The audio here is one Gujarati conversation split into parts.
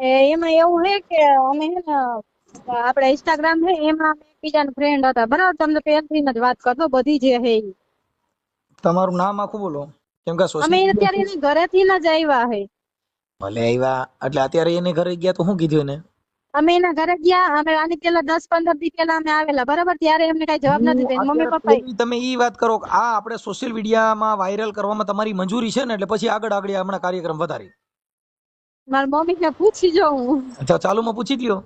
એમાં એવું હે કે અમે હે ને આપડે ઇન્સ્ટાગ્રામ છે એમાં અમે એકબીજાના ફ્રેન્ડ હતા બરાબર. તમને પહેલથી જ વાત કરતો બધી જે હે ઈ. તમારું નામ આખું બોલો, કેમ કે અમે સોશિયલ અત્યારે મીડિયા એને ઘરેથી જ આવ્યા હે. ભલે આવ્યા એટલે અત્યારે એને ઘરે ગયા તો શું કીધું એને? અમે એના ઘરે ગયા. અમે આની પેલા 10-15 દી પેલા અમે આવેલા બરાબર. ત્યારે એમને કઈ જવાબ નથી દીધો. એની મમ્મી અત્યારે પપ્પા પેલી તમે ઈ વાત કરો કે આ આપણે સોશિયલ મીડિયામાં વાયરલ કરવામાં તમારી મંજૂરી છે ને, એટલે પછી આગળ હમણાં કાર્યક્રમ વધારી. મારી મમ્મી ને પૂછી જોઉં. અચ્છા, ચાલુમાં પૂછી લ્યો.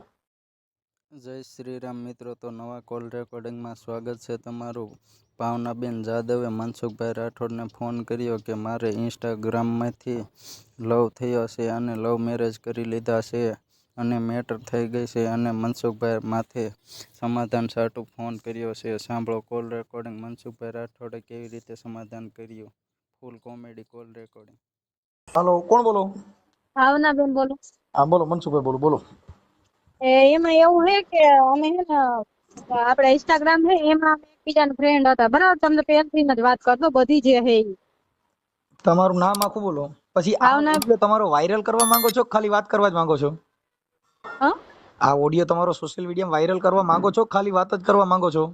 જય શ્રી રામ મિત્રો. તો નવા કોલ રેકોર્ડિંગમાં સ્વાગત છે તમારું. ભાવનાબેન જાદવે મનસુખભાઈ રાઠોડને ફોન કર્યો કે મારે ઇન્સ્ટાગ્રામમાંથી લવ થયો છે અને લવ મેરેજ કરી લીધા છે અને મેટર થઈ ગઈ છે અને મનસુખભાઈ માથે સમાધાન સાટું ફોન કર્યો છે. સાંભળો કોલ રેકોર્ડિંગ. મનસુખભાઈ રાઠોડે કેવી રીતે સમાધાન કર્યું. Full comedy call recording. Hello, કોણ બોલો? ભાવનાબેન બોલો. હા બોલો, મનસુખભાઈ બોલો. બોલો. એમાં એવું હે કે અમે હે ને આપડે ઇન્સ્ટાગ્રામ છે એમાં અમે એકબીજાના ફ્રેન્ડ હતા બરાબર. તમને પહેલથી જ વાત કરતો બધી જે હે ઈ. તમારું નામ આખું બોલો. પછી આ ભાવના. ઓડિયો તમારો વાયરલ કરવા માંગો છો કે ખાલી વાત કરવા જ માંગો છો? હા આ ઓડિયો તમારો સોશિયલ મીડિયામાં વાયરલ કરવા માંગો છો કે ખાલી વાત જ કરવા માંગો છો?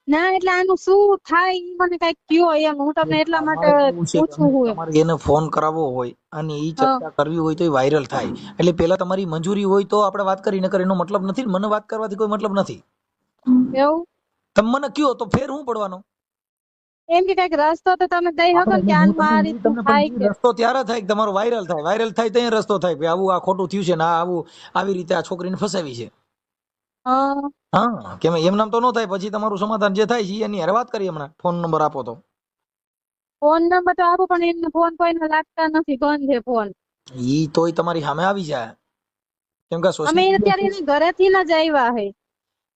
ના એટલે આનું શું થાય ઈ મને કઈક કયો એમ. હું તમને એટલા માટે અમારે કેવું છે કે પૂછું હું એમ. તમારે એને ફોન કરાવવો હોય અને ઈ હા ચર્ચા કરવી હોય તો એ વાયરલ થાય, એટલે પેલા તમારી મંજૂરી હોય તો આપણે વાત કરી, નકર એનો મતલબ નથી. મને વાત કરવાથી કોઈ મતલબ નથી. એવું તમે મને કયો તો ફેર હું પડવાનો? એમ કે કઈક રસ્તો તો તમે દઈ શકો આપણે ને કે હું આનું તમને આ ઈ રીતનું તમને થાય પણ કે. રસ્તો ત્યારે થાય કે તમારો વાયરલ થાય. વાયરલ થાય તો રસ્તો થાય કે આવું આ ખોટું થયું છે ને આ આવું આવી રીતે આ છોકરીને ફસાવી છે. હા હા, કેમ એમ નામ તો ન થાય. પછી તમારું સમાધાન જે થાય છે એની હારે વાત કરીએ. હમણાં ફોન નંબર આપો તો. ફોન નંબર તો આપો પણ એમને ફોન કોઈને લાગતા નથી. બંધ છે ફોન. ઈ તોય તમારી સામે આવી જાય, કેમ કે અમે સોશિયલ અત્યારે મીડિયા. એને ઘરેથી જ આવ્યા હે.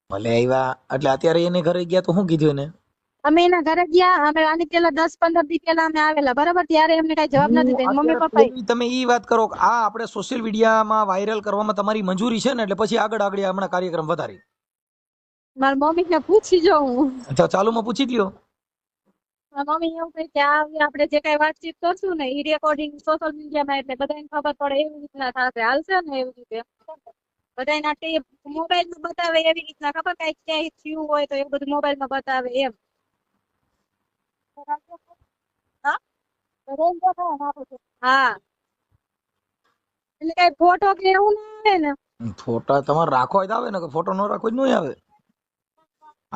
ભલે આવ્યા એટલે અત્યારે એને ઘરે ગયા તો શું કીધું એને? અમે એના ઘરે ગયા. અમે આની પેલા 10-15 દી પેલા અમે આવેલા બરાબર. ત્યારે એમને કઈ જવાબ નથી દીધો. એની મમ્મી અત્યારે પપ્પા. પેલી તમે ઈ વાત કરો કે આ આપણે સોશિયલ મીડિયામાં વાયરલ કરવામાં તમારી મંજૂરી છે ને, એટલે પછી આગળ હમણાં કાર્યક્રમ વધારી. મારી મમ્મી ને પૂછી જોઉં. અચ્છા, ચાલુમાં પૂછી લ્યો. મારી મમ્મી એવું કહે કે આપણે જે કઈ વાતચીત કરશું ને એ રેકોર્ડિંગ સોશિયલ મીડિયામાં એટલે બધાને ખબર પડે એવી રીતના થશે. હાલશે ને એવી રીતે બધાને મોબાઈલમાં બતાવે એવી રીતના. ખબર કઈક ક્યાંય થયું હોય તો એવું બધું મોબાઈલમાં બતાવે એમ. હા હા એટલે કઈ ફોટો કે એવું ના આવે ને. ફોટા તમારે રાખો હોય તો આવે ને, ફોટો ન રાખો જ નહીં આવે.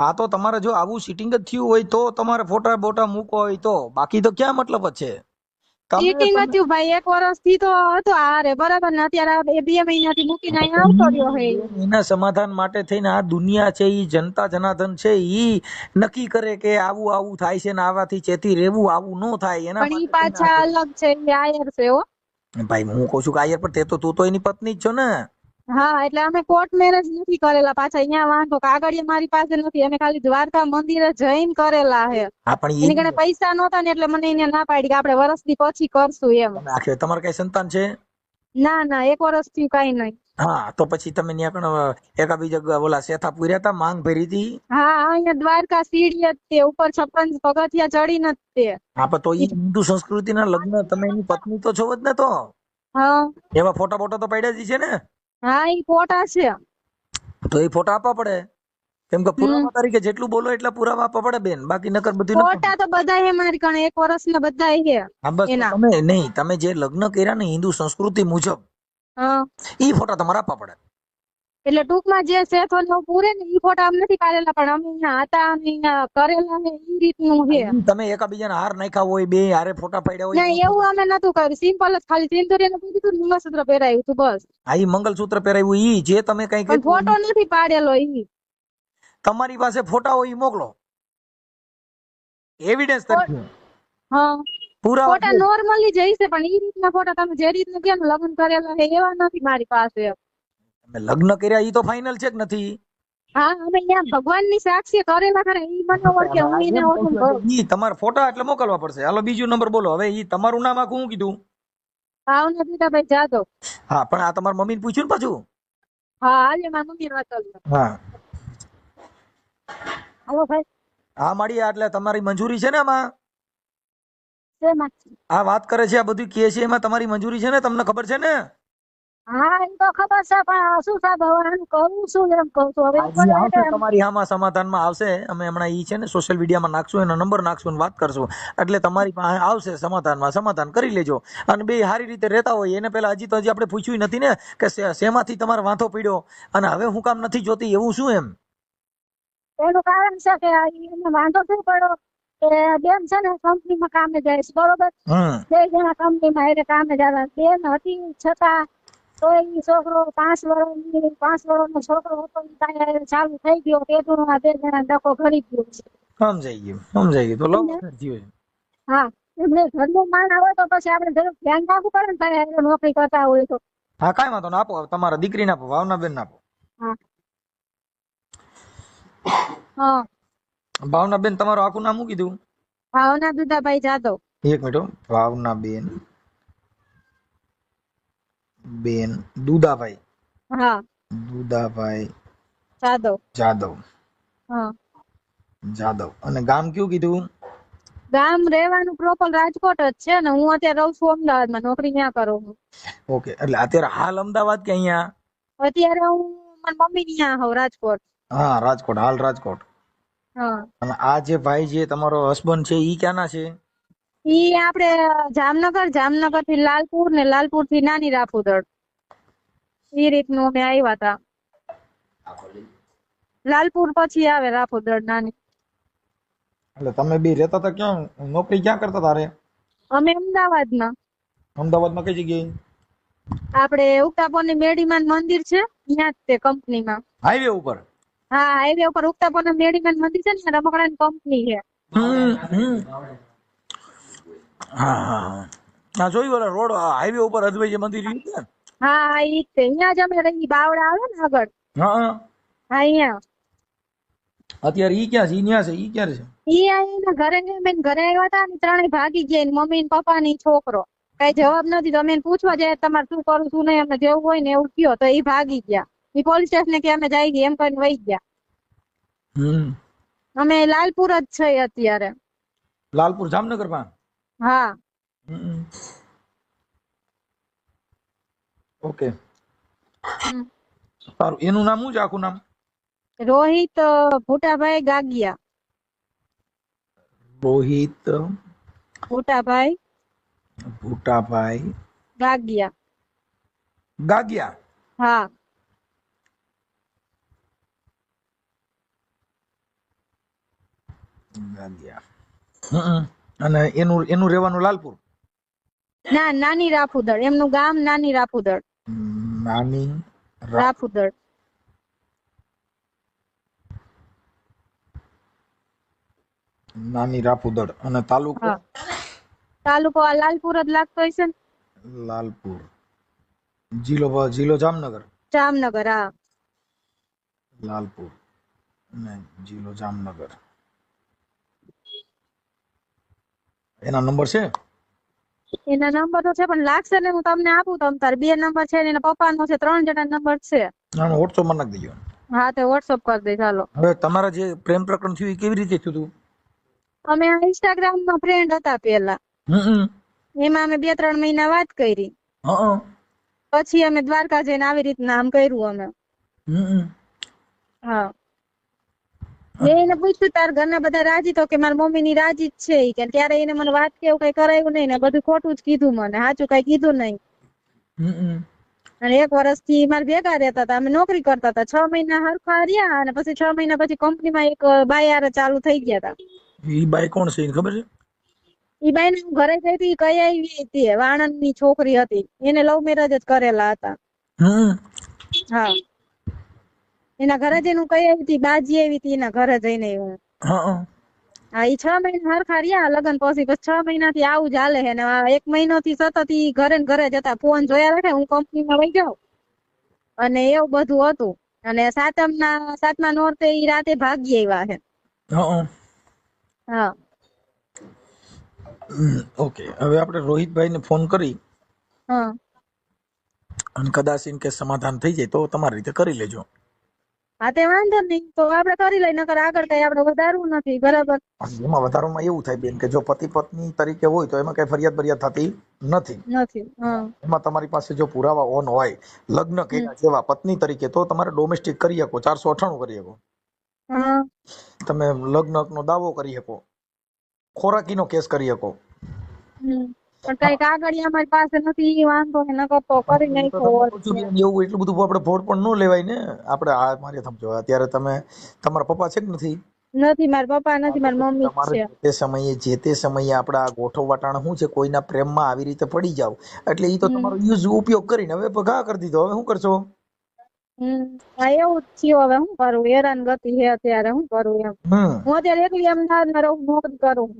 આ તો તમારે જો આવું સિટિંગ જ થયું હોય તો તમારે ફોટા બોટા મૂકો હોય તો, બાકી તો ક્યાં મતલબ જ છે. તમે ચીટિંગ તમે હતું ભાઈ. 1 વર્ષ થી તો હતો આરે બરાબર ને. અત્યારે 2 મહિના થી મૂકીને અહીંયા આવતો રહ્યો હે. એના સમાધાન માટે થઈને આ દુનિયા છે, ઈ જનતા જનાર્દન છે, ઈ નક્કી કરે કે આવું આવું થાય છે ને આવાથી ચેતી રહેવું, આવું ન થાય એના પણ ઈ માટે થઈને આ પાછા છે. અલગ છે. એ આયર છે હો. ભાઈ હું કઉ છું કે આયર, પણ તે તો તું તો એની પત્ની જ છો ને. હા એટલે અમે કોર્ટ મેરેજ નથી કરેલા. પાછા અહીંયા વાંધો કાગળિયા મારી પાસે નથી. અમે ખાલી દ્વારકા મંદિરે જઈને કરેલા હે. હા પણ એની કને પૈસા નહોતા ને એટલે મને એને ના પાડી કે આપણે વરસથી પછી કરશું એમ. તમે આખરે તમારે કઈ સંતાન છે? ના ના 1 વર્ષ થી કઈ નહીં. હા તો પછી તમે ત્યાં પણ એકાબીજા ઓલા શેથા પૂર્યા હતા, માંગ ભરી હતી. હા અહીંયા દ્વારકા સીડી જ તે ઉપર 56 પગથિયા ચડીને જ તે. હા પણ તો ઈ હિન્દુ સંસ્કૃતિના લગ્ન, તમે એની પત્ની તો છો જ ને. તો હા એવા ફોટા બોટા તો પડ્યા જ છે ને. હા ઈ ફોટા છે. તો એ ફોટા આપવા પડે, કેમ કે હમ પુરાવા તરીકે જેટલું બોલો એટલા પુરાવા આપવા પડે બેન, બાકી નકર બધું ન. ફોટા તો બધા હે મારી કણે. 1 વર્ષ ના બધા હે હા બસ તો એના. તમે નહીં, તમે જે લગ્ન કર્યા ને હિન્દુ સંસ્કૃતિ મુજબ, હા ઈ ફોટા તમારે આપવા પડે. એટલે ટૂંકમાં જે શેઠો ને પૂરે ને ઈ ફોટા અમે નથી પાડેલા, પણ અમે અહીંયા હતા અમે અહીંયા કરેલા ને ઈ રીતનું છે. ઈ તમે એકાબીજાના હાર નાખ્યા હોય, બે હારે ફોટા પાડ્યા હોય ના ઈ એવું ફોટા. અમે નતું કર્યું. સિમ્પલ જ ખાલી સિંદુરિયાનું કીધું હતું, મંગળસૂત્ર પહેરાયું હતું બસ. હા ઈ મંગલસૂત્ર પહેરાવ્યું, ઈ જે તમે કઈ પણ કર્યું ફોટો ઈ નથી પાડેલો ઈ. તમારી પાસે ફોટા હોય ઈ મોકલો, એવિડન્સ ફો- તરીકે હા પુરાવા ફોટા છે. નોર્મલી જ હશે, પણ ઈ રીતના ફોટા તમે જે રીતના કહો ને લગ્ન કરેલા છે એવા નથી મારી પાસે. તમે લગ્ન કર્યા ઈ તો ફાઇનલ છે કે નથી? હા અમે અહીંયા ભગવાનની સાક્ષી કરેલા ખરા. ઈ મને ઓળખે, હું એને એમ કહું ઓળખું. છું, એટલે ઈ તમારા ફોટા એટલે મોકલવા પડશે. હાલો બીજો નંબર બોલો. હવે ઈ તમારું નામ આખું હું કીધું? ભાવના દીદાભાઈ જાદવ. હા પણ આ તમારા મમ્મીને પૂછ્યું ને પાછું? હા હાલે મારી મમ્મી વાત કરું. હા હાલો ભાઈ. હા મળીએ. એટલે તમારી મંજૂરી છે ને આમાં? શેમાં? આ વાત કરે છે, આ બધું કહે છે, એમાં તમારી મંજૂરી છે ને? તમને ખબર છે ને? હા એ તો ખબર છે પણ શું સાહેબ હવે આનું કરવું શું એમ કહું છું હવે હા, ઈ ઉપર આવશે એટલે તમારી આમાં સમાધાનમાં આવશે. અમે હમણાં ઈ છે ને સોશિયલ મીડિયામાં નાખશું, એનો નંબર નાખશું અને વાત કરશું, એટલે તમારી પાસે આવશે સમાધાનમાં. સમાધાન કરી લેજો. અને બે સારી રીતે રહેતા હોય એને પેલા હજી આપણે પૂછ્યું નથી ને કે શેમાંથી તમારે વાંધો પડ્યો અને હવે હું કામ નથી જોતી, એવું શું એમ? એનું કારણ છે કે એને વાંધો શું પડ્યો કે બેન છે ને કંપનીમાં કામે જાય છે બરોબર, હમ 2 જણા કંપનીમાં એને કામે જાય. બેન હતી છતાં તો એ છોકરો 5 વર્ષનો છોકરો હતો ઈ કાંઈ ચાલુ થઈ ગયો પેટમાં 2 જણા ડખો કરી ગયો છે. સમજાઈ ગયું. તો લવ સમજ્યા? અફેર થયું. હા એટલે ઘરનું માન આવે તો પછી આપણે જરૂર ધ્યાન રાખવું પડે ને તારે હારે નોકરી કરતા હોય તો. હા, કાંઈ વાંધો ના, આપો તમારા દીકરીને આપો, ભાવનાબેન આપો. હા હા ભાવનાબેન તમારું આખું નામ શું કીધું? ભાવના દુધાભાઈ જાદવ. એક મિનિટ હો. ભાવનાબેન દુદાભાઈ હા દુદાભાઈ જાદવ. જાદવ. હા અને ગામ કયું કીધું? ગામ રહેવાનું પ્રોપર રાજકોટ જ છે ને હું અત્યારે રહું છું અમદાવાદમાં, નોકરી ત્યાં કરું છું. ઓકે, એટલે અત્યારે હાલ અમદાવાદ કે અહીંયા? અત્યારે હું મારી મમ્મી ત્યાં હોઉં રાજકોટ. હા, રાજકોટ. હાલ રાજકોટ. હા અને આ જે ભાઈ જે તમારો હસબન્ડ છે ઈ ક્યાંના છે? ઈ આપણે જામનગર થી લાલપુર ને લાલપુર થી નાની રાફુદળ એ રીતનું અમે આવ્યા હતા. લાલપુર પછી આવે રાફુદળ નાની. એટલે તમે બે રહેતા હતા ક્યાં? નોકરી ક્યાં કરતા હતા રે? અમે અમદાવાદમાં અમદાવાદમાં કઈ જગ્યાએ? આપણે ઉક્તાપોરની મેડીમાન મંદિર છે ત્યાં જ તે કંપનીમાં. હાઈવે ઉપર? હા હાઈવે ઉપર ઉક્તાપોરના મેડીમાન મંદિર છે ને રમકડાની કંપની છે. હા હા હા, હા જોયું. ઓલા રોડ હાઈવે ઉપર અદ્વૈત મંદિર ઈ છે ને? હા ઈ જ છે. ત્યાં જ અમે રહી. બાવડા આવે ને આગળ. હા હા અહીંયા. અત્યારે ઈ ક્યાં છે? ઈ ન્યા છે? ઈ ક્યારે છે? ઈ આઈને ઘરે બેન ઘરે આવ્યા હતા ને ત્રણેય ભાગી ગયા. એની મમ્મી ને પપ્પા ની છોકરો કઈ જવાબ નથી. તો અમે એને પૂછવા જાય તમારે શું કરું શું નહીં અમને જેવું હોય ને એવું કયો તો ઈ ભાગી ગયા. ઈ પોલીસ સ્ટેશન કે અમે જઈ ગયા એમ કરીને વહી ગયા. અમે લાલપુર જ છે અત્યારે. લાલપુર જામનગર માં? હા ઓકે, સારું. એનું નામ શું છે આખું નામ? રોહિત ભૂટાભાઈ ગાગિયા. રોહિત ભૂટાભાઈ ભૂટાભાઈ ગાગિયા. ગાગિયા. હા અને એનું રહેવાનું લાલપુર? ના નાની રાફુદળ એમનું ગામ. નાની રાફુદળ. નાની રાફુદળ. નાની રાફુદળ. અને તાલુકો? હા તાલુકો આ લાલપુર જ લાગતો હશે ને. લાલપુર. જિલ્લો જામનગર? જામનગર. હા લાલપુર ને જિલ્લો જામનગર. એના નંબર છે? એના નંબર તો છે પણ લાગશે ને હું તમને આપું. તમ તાર 2 નંબર છે ને એના પપ્પાનો છે. 3 જણા નંબર છે. આનો WhatsApp માં નાખી દેજો. હા તો વોટ્સઅપ કરી દે. ચાલો. હવે તમારા જે પ્રેમ પ્રકરણ થયું એ કેવી રીતે થયું હતું? અમે ઇન્સ્ટાગ્રામ માં ફ્રેન્ડ હતા પેલા. એમાં અમે 2-3 મહિના વાત કરી. પછી અમે દ્વારકા જઈને આવી રીતના આમ કર્યું અમે. હા મેં એને પૂછ્યું તાર ઘરના બધા રાજી? તો કે મારી મમ્મી ની રાજી જ છે કે ત્યારે એને મને વાત કે એવું કઈ કરાયું નહીં ને બધું ખોટું જ કીધું મને. સાચું કઈ કીધું નહીં. અને 1 વર્ષથી મારે ભેગા રહેતા હતા. અમે નોકરી કરતા હતા. 6 મહિના હરખા રહ્યા અને પછી 6 મહિના પછી કંપનીમાં એક બાઈ હારે ચાલુ થઈ ગયા હતા. ઈ બાઈ કોણ છે એને ખબર છે? ઈ બાઈ ને હું ઘરે ગઈ હતી કઈ આવી હતી. વાણંદ ની છોકરી હતી. એને લવ મેરેજ જ કરેલા હતા. હા એના ઘરે જઈને હું કઈ આવી હતી. બાજી આવી હતી એના ઘરે જઈને હું. હા ઈ 6 મહિના હરખા રહ્યા લગ્ન પછી. 6 મહિનાથી આવું જ હાલે છે ને 1 મહિનોથી સતત ઈ ઘરે ને ઘરે જતા. ફોન જોયા રાખે. હું કંપનીમાં વહી જાઉં અને એવું બધું હતું. અને 7મા નોરતે ઈ રાતે ભાગી આવ્યા છે. હા ઓકે, હવે આપણે રોહિતભાઈને ફોન કરી હા અને કદાચ ઇન કેસ સમાધાન થઈ જાય તો તમારી રીતે કરી લેજો. હા તે વાંધો નહીં તો આપણે કરી લઈ. નકર આગળ કઈ આપણે વધારવું નથી. બરાબર. એમાં વધારામાં એવું થાય બેન કે જો પતિ પત્ની તરીકે હોય તો એમાં કઈ ફરિયાદ થતી નથી. નથી. હા. એમાં તમારી પાસે જો પુરાવા ઓન હોય લગ્ન કર્યા જેવા પત્ની તરીકે તો તમારે ડોમેસ્ટિક કરી શકો, 498 કરી શકો, હા. તમે લગ્નનો દાવો કરી શકો, ખોરાકીનો કેસ કરી શકો. પણ કઈ કાગળિયા અમારી પાસે નથી, ઈ વાંધો છે, નકર તો કરી એ તો નાખ્યો તમને હોત. કહું છું બેન, એવું એટલું બધું આપણે ફોડ પણ ન લેવાય ને. આપણે આ મારે સમજો અત્યારે તમે તમારા પપ્પા છે કે નથી? નથી, મારા પપ્પા હા, નથી, તો મારી પછી મમ્મી જ તમારે છે. જે તે સમયે આપણે આ ગોઠવવાટાણ શું છે, કોઈના પ્રેમમાં આવી રીતે પડી જાવ એટલે એ તો તમારો ઉપયોગ કરીને હવે ઘા કરી દીધો. હવે શું કરશો? હા, એવું જ થયું. હવે શું કરું, હેરાન ગતિ છે અત્યારે, શું કરું એમ. હું અત્યારે એકલી એમ ના રહું, નોકરી કરું.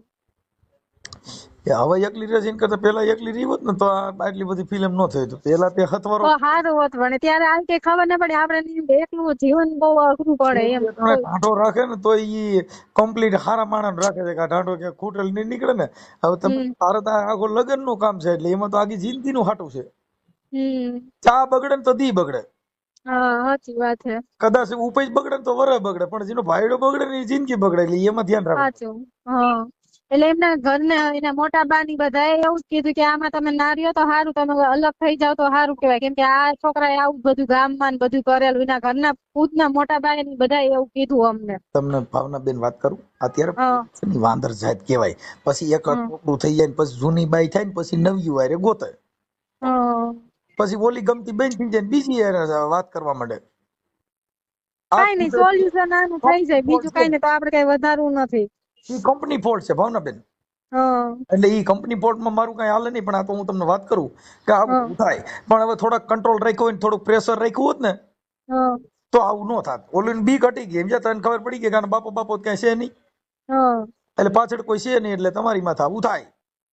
હવે એકલી રહીને કરતા પેલા એકલી રહી હોત ને તો આટલી બધી ફિલ્મ ન થઈ. તો પેલા તે હથવારો તો સારું હોત, પણ ત્યારે આ કઈ ખબર ના પડે, આપણે એકલું જીવન બહુ અઘરું પડે એમ. ઢાંઢો રાખે ને તો ઈ કમ્પ્લીટ હારા માણસ રાખે છે કે ઢાંઢો કે ખૂટેલ નહીં નીકળે ને. હવે તમે તારે તો આખો લગ્ન નું કામ છે એટલે એમાં તો આખી જિંદગી નું હાટું છે. ચા બગડે ને તો દી બગડે, હા, સાચી વાત છે. કદાચ ઉપજ બગડે ને તો વરસ બગડે, પણ જેનો ભાઈડો બગડે ને એ જિંદગી બગડે. એટલે એમાં ધ્યાન રાખવું. સાચું. હા, એટલે એમના ઘરને એના મોટા બાની બધાએ એવું જ કીધું કે આમાં તમે ના રહ્યો તો સારું, તમે અલગ થઈ જાવ તો સારું કહેવાય, કેમ કે આ છોકરાએ આવું બધું ગામમાં ને બધું કરેલું, એના ઘરના ખુદના મોટા બાઈ ને બધાએ એવું કીધું અમને. તમને ભાવનાબેન વાત કરું, અત્યારે હા. વાંદર જાત કહેવાય. પછી એક ટોકડું થઈ જાય ને પછી જૂની બાઈ થાય ને પછી નવી વારે ગોતે, પછી ઓલી ગમતી બેન થઈ જાય ને બીજી વાત કરવા માંડે. કઈ નઈ, સોલ્યુશન આનું થઈ જાય, બીજું કઈ નઈ, તો આપડે કઈ વધારવું નથી. એ કંપની ફોલ્ટ છે ભાવનાબેન. એટલે એ કંપની ફોલ્ટમાં મારું કઈ હાલે નહીં, પણ આ તો હું તમને વાત કરું કે આવું થાય. પણ હવે થોડાક કંટ્રોલ રાખ્યો હોય ને થોડુંક પ્રેશર રાખ્યું હોત ને તો આવું ન થાત. ઓલું બી ઘટી ગઈ, સમજ્યા? તને ખબર પડી ગઈ કે બાપો ક્યાંય છે નહીં, એટલે પાછળ કોઈ છે નહીં, એટલે તમારી માથે આવું થાય.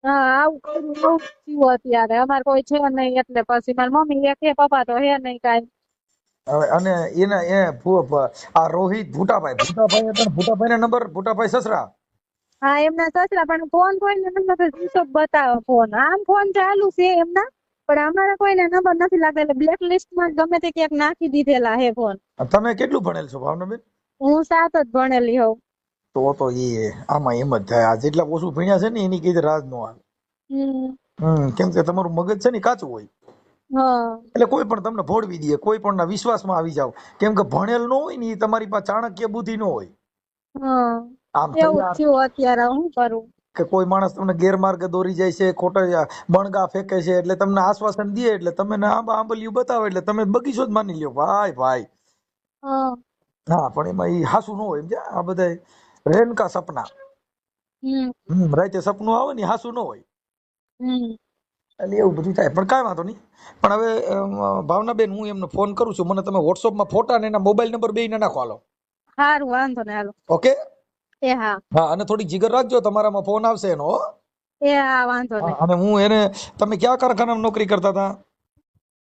હા, આવું કરું એવું થયું અત્યારે. અમારે કોઈ છે નહીં એટલે પછી મારી મમ્મી એક હે, પપ્પા તો હે નહીં કાંઈ. હવે અને આ રોહિત ભૂટાભાઈ ના નંબર, ભૂટાભાઈ સસરા. હા, એમના સસરા, પણ ફોન કોઈને નંબર સ્વિચ ઓફ બતાવે ફોન. આમ ફોન ચાલુ છે એમના, પણ અમારા કોઈને નંબર નથી લાગતા, એટલે બ્લેક લિસ્ટમાં ગમે તે ક્યાંક નાખી દીધેલા હે ફોન. તમે કેટલું ભણેલ છો ભાવનાબેન? હું 7 જ ભણેલી હોઉં. તો એ આમાં એમ જ થાય. આ જેટલા ઓછું ભણ્યા છે ને એની કઈ રાજ નો આવે. કેમ કે તમારું મગજ છે ને કાચું હોય, એટલે કોઈ પણ તમને ભોળવી દે, કોઈ પણ ના વિશ્વાસમાં આવી જાવ. કેમ કે ભણેલ ન હોય ને એ તમારી પાસે ચાણક્ય બુદ્ધિ ન હોય. આમ એવું થયું અત્યારે, હું કરું કે કોઈ માણસ તમને ગેરમાર્ગે દોરી જાય છે, ખોટા બણગા ફેંકે છે, એટલે તમને આશ્વાસન દે, એટલે તમે આંબલિયું બતાવે એટલે તમે બગીચો જ માની લ્યો. ભાઈ હા, પણ એમાં એ હાસુ ન હોય. આ બધા રેનકા સપના, રાતે સપનું આવે ને હાસુ ન હોય, એટલે એવું બધું થાય. પણ કાંઈ વાંધો નહીં. પણ હવે ભાવનાબેન, હું એમને ફોન કરું છું, મને તમે વોટ્સઅપમાં ફોટા ને એના મોબાઈલ નંબર બેય નાખો. હાલો, સારું, વાંધો નહીં, હાલો. ઓકે. હા, અને થોડી જીગર રાખજો, તમારામાં ફોન આવશે એનો. હા, વાંધો નહીં. અને હું એને, તમે કયા કારખાનામાં નોકરી કરતા હતા?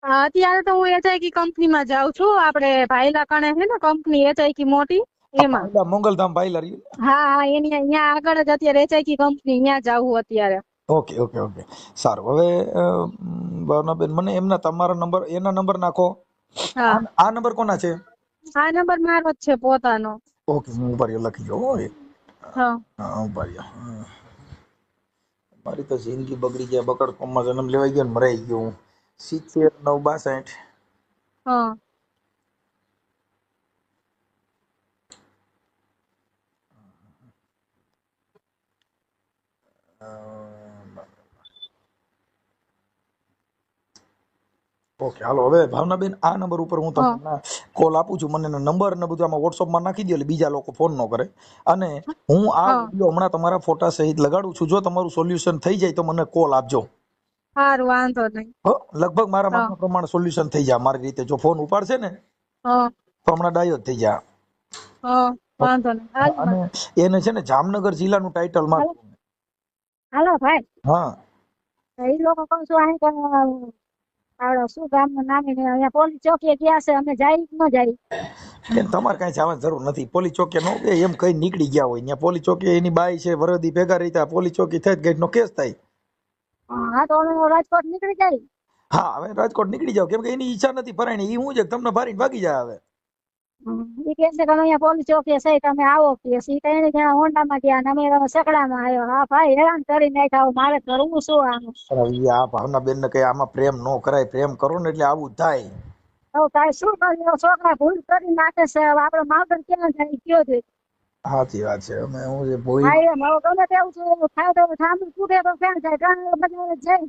અત્યારે તો હું HIK કંપનીમાં જાઉં છું. આપણે ભાઈલા કણે છે ને કંપની HIK મોટી, એમાં. મોગલધામ ભાઈલા રહ્યું. હા, એની અહીંયા આગળ જ અત્યારે HIK કંપની, ત્યાં જાવું અત્યારે. ઓકે. સારું. હવે ભાવનાબેન, મને એમના તમારા નંબર, એના નંબર નાખો. આ નંબર કોના છે? આ નંબર મારો જ છે પોતાનો. ઓકે, હું ઉપર લખી જાઉં. હા, ઉપર મારી તો જિંદગી બગડી ગયા. બકડ કોમમાં જન્મ લેવાઈ ગયો ને મરાઈ ગયો હું. 70 9 62. હા. ઓકે, હાલો. હવે ભાવનાબેન, આ નંબર ઉપર હું તમને કોલ આપું છું. મને નંબર ને બધું આમાં વોટ્સઅપમાં નાખી દો, એટલે બીજા લોકો ફોન ન કરે. અને હું આ વિડીયો હમણાં તમારા ફોટા સહિત લગાડું છું. જો તમારું સોલ્યુશન થઈ જાય તો મને કોલ આપજો. સારું, વાંધો નહીં. લગભગ મારા માપના પ્રમાણે સોલ્યુશન થઈ જાય મારી રીતે. જો ફોન ઉપાડશે ને તો હમણાં ડાયો જ થઈ જાય. વાંધો નહીં. અને એને છે ને જામનગર જિલ્લાનું ટાઇટલ માં. હાલો ભાઈ. હા, એ લોકો કહું છું આવડો શું ગામનું નામ, અહીંયા પોલીસ ચોકીએ ગયા છે, અમે જાય ન જાય. તમારે કઈ જવાની જરૂર નથી. પોલીસ ચોકી નો એમ કઈ નીકળી ગયા હોય ત્યાં પોલીસ ચોકી, એની બાઈ છે વરદી ભેગા રહેતા, પોલીસ ચોકી થઈ ગઈ નો કેસ થાય. હા, તો અમે રાજકોટ નીકળી જાય. હા, હવે રાજકોટ નીકળી જાવ, કેમ કે એની ઈચ્છા નથી ફરાણી. એ હું છે તમને ફારીને ભાગી જાય. હવે ઈ કે છે કે અમે અહીંયા પોલીસ ચોકી છે તમે આવો કે ઈ કઈ ને જણા હોન્ડામાં ગયા ને અમે સકડામાં આવ્યો. હા ભાઈ હેરાન કરી નાખ્યા મારે કરવું શું આનું. પણ હવે આ ભાવનાબેન ને કઈ આમાં પ્રેમ ન કરાય, પ્રેમ કરો ને એટલે આવું થાય. હવે તારે શું કરીએ છોકરા ભૂલ કરી નાખે છે હવે આપડે માવતર ક્યાં જાય કયો છે. સાચી વાત છે. અમે હું છે ભોઈ હા એમ હવે ગમે તેવું છે થાય તો ઠામું તૂટે તો ક્યાં જાય ગાંઠ બધા જાય.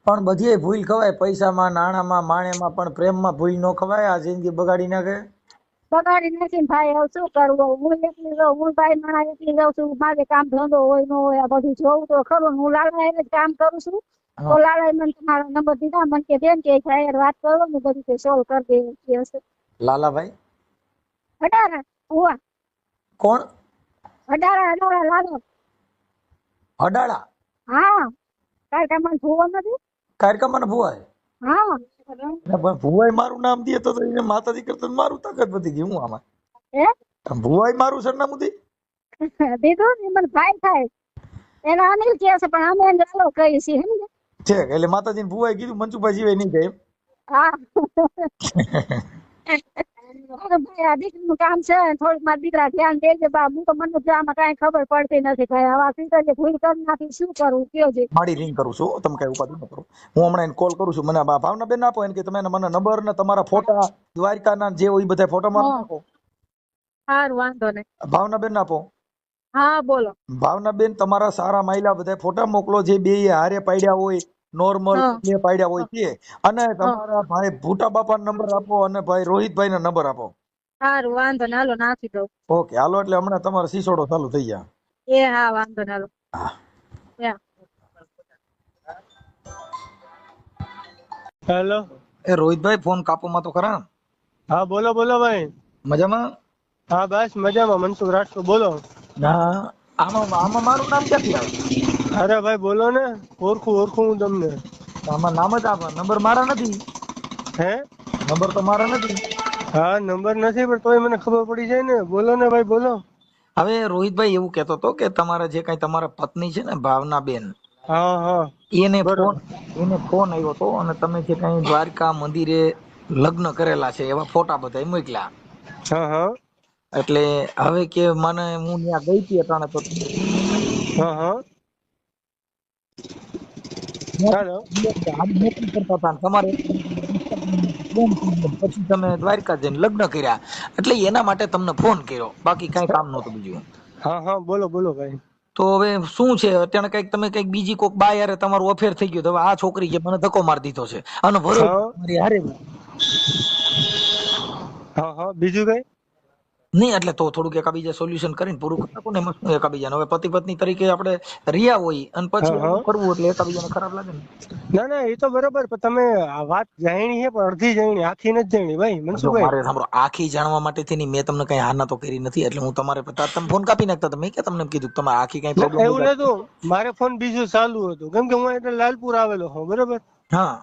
પણ બધીય ભૂલ ખવાય, પૈસામાં, નાણામાં, માણેમાં, પણ પ્રેમમાં ભૂલ ન ખવાય. આ જિંદગી બગાડી નાખે. બગાડી નથી ભાઈ હવે શું કરવું. હું એકલી રહું, હું ભાઈ મારા એકલી રહું છું. મારે કામ ધંધો હોય ન હોય આ બધું જોવું તો ખરું. હું લાલા એને જ કામ કરું છું. તો લાલા મને તમારો નંબર દીધા મને કે બેન કે યાર વાત કરો ને બધું કે સોલ્વ કરી દે કે હશે. લાલાભાઈ અઢારા હુઆ કોણ? અઢારા લાલો. અડાળા હા કાંઈ તમને જોવો નથી. કાર્યક્રમ ભુવાય. હા ભુવાય મારું નામ દે તો એને માતાજી કરતા મારું તાકાત વધી ગઈ. હું આમાં હે ભુવાય મારું સરનામું દે દીધું ને મને ભાઈ થાય એના અનિલ કે છે પણ અમે એને લાલો કહીએ છીએ સમજે. છે એટલે માતાજી ભુવાય કીધું મનસુખભાઈ જીવે નહીં જાય. હા ભાઈ આ દીકરીનું કામ છે થોડીક મારા દીકરા ધ્યાન દેજે બા. હું તો મને આમાં કાંઈ ખબર પડતી નથી ભાઈ. હવે આ પિતાજી ભૂલ કરી નાખી શું કરવું કયો છે. મારી રિંગ કરું છું, તમે કઈ ઉપાધિ ન કરો. હું હમણાં એને કોલ કરું છું. મને ભાવનાબેન આપો એને કે તમે મને નંબર ને તમારા ફોટા દ્વારકાના જે હોય બધા ફોટા મારી નાખો. સારું વાંધો નહીં. ભાવનાબેન આપો. હા બોલો. ભાવનાબેન તમારા સારા માયલા બધા ફોટા મોકલો જે બે હારે પાડ્યા હોય, નોર્મલ જે પાડ્યા હોય તે. અને તમારા ભાઈ ભૂટા બાપા નંબર આપો અને ભાઈ રોહિતભાઈ નો નંબર આપો. સારું વાંધો ને હાલો નાખી દઉં. ઓકે હાલો એટલે હમણાં તમારો સિસોડો ચાલુ થઈ જાય. એ હા વાંધો ને હાલો. હેલો. એ રોહિતભાઈ ફોન કાપોમાં તો ખરા. હા બોલો બોલો ભાઈ. મજામાં? હા બસ મજામાં. મનસુખ રાઠોડ બોલો. ના આમાં મારું નામ ક્યાંથી આવે? અરે ભાઈ બોલો ને. ઓળખું હું તમને. આમાં નામ જ આપે, નંબર મારા નથી. હે નંબર તો મારા નથી. હા નંબર નથી પણ તોય મને ખબર પડી જાય ને. બોલો ને ભાઈ બોલો. હવે રોહિતભાઈ એવું કહેતો હતો કે તમારા જે કઈ તમારા પત્ની છે ને ભાવનાબેન, હા હા એને બરોબર. ફોન આવ્યો હતો અને તમે જે કઈ દ્વારકા મંદિરે લગ્ન કરેલા છે એવા ફોટા બધા મોકલ્યા. હા હા એટલે હવે કે મને હું ત્યાં ગઈ હતી અટાણે તો હા હા હાલો. કરતા હતા તમારે પછી તમે દ્વારકા જઈને લગ્ન કર્યા એટલે એના માટે તમને ફોન કર્યો, બાકી કઈ કામ નહોતું બીજું. હા હા બોલો બોલો ભાઈ. તો હવે શું છે અત્યારે કઈક તમે કઈક બીજી કોઈક બા યારે તમારું અફેર થઈ ગયું. હવે આ છોકરી કે મને ધક્કો મારી દીધો છે અને ભરો હા મારી હારે હા હા બીજું કઈ નહીં. એટલે તો થોડુંક એકાબીજા સોલ્યુશન કરીને પૂરું કરી નાખો ને. એમાં શું એકાબીજાને હવે પતિ પત્ની તરીકે આપણે રહ્યા હોય અને પછી હા હા આવું કરવું એટલે એકાબીજાને ખરાબ લાગે ને. ના ના એ તો બરોબર પણ તમે આ વાત જાણી છે પણ અડધી જાણી આખી નથી જાણી ભાઈ જો મનસુખભાઈ. મારે સાંભળો આખી જાણવા માટે થી મેં તમને કઈ હાના તો કરી નથી. એટલે હું તમારે તમે ફોન કાપી નાખતા તમે કે તમને કીધું તમે આખી કઈ ના, પ્રોબ્લેમ એવું નતું. મારે ફોન બીજું ચાલુ હતું કેમ કે હું એટલે લાલપુર આવેલો છું બરોબર. હા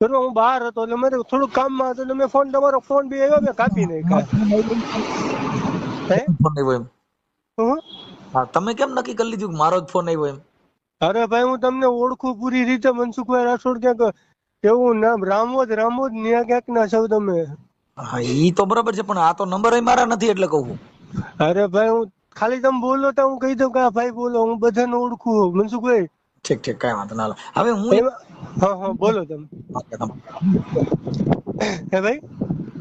બરોબર હું બહાર હતો એટલે મારે થોડુંક કામમાં હતો એટલે મેં ફોન તમારો ફોન બી આવ્યો મેં કાપી નાખ્યા. હે ફોન આવ્યો એમ? હું? હા તમે કેમ નક્કી કરી લીધું કે મારો જ ફોન આવ્યો એમ? અરે ભાઈ હું તમને ઓળખું પૂરી રીતે મનસુખભાઈ રાઠોડ ક્યાંક એવું નામ રામોદ ન્યા ક્યાંક ના છો તમે. હા ઈ તો બરાબર છે પણ આ તો નંબર મારા નથી એટલે કહું. અરે ભાઈ હું ખાલી તમે બોલો તો હું કહી દઉં કે આ ભાઈ બોલો. હું બધાને ઓળખું મનસુખભાઈ. ઠીક ઠીક કઈ વાંધો ના. હવે હું હા હા બોલો તમે. હે ભાઈ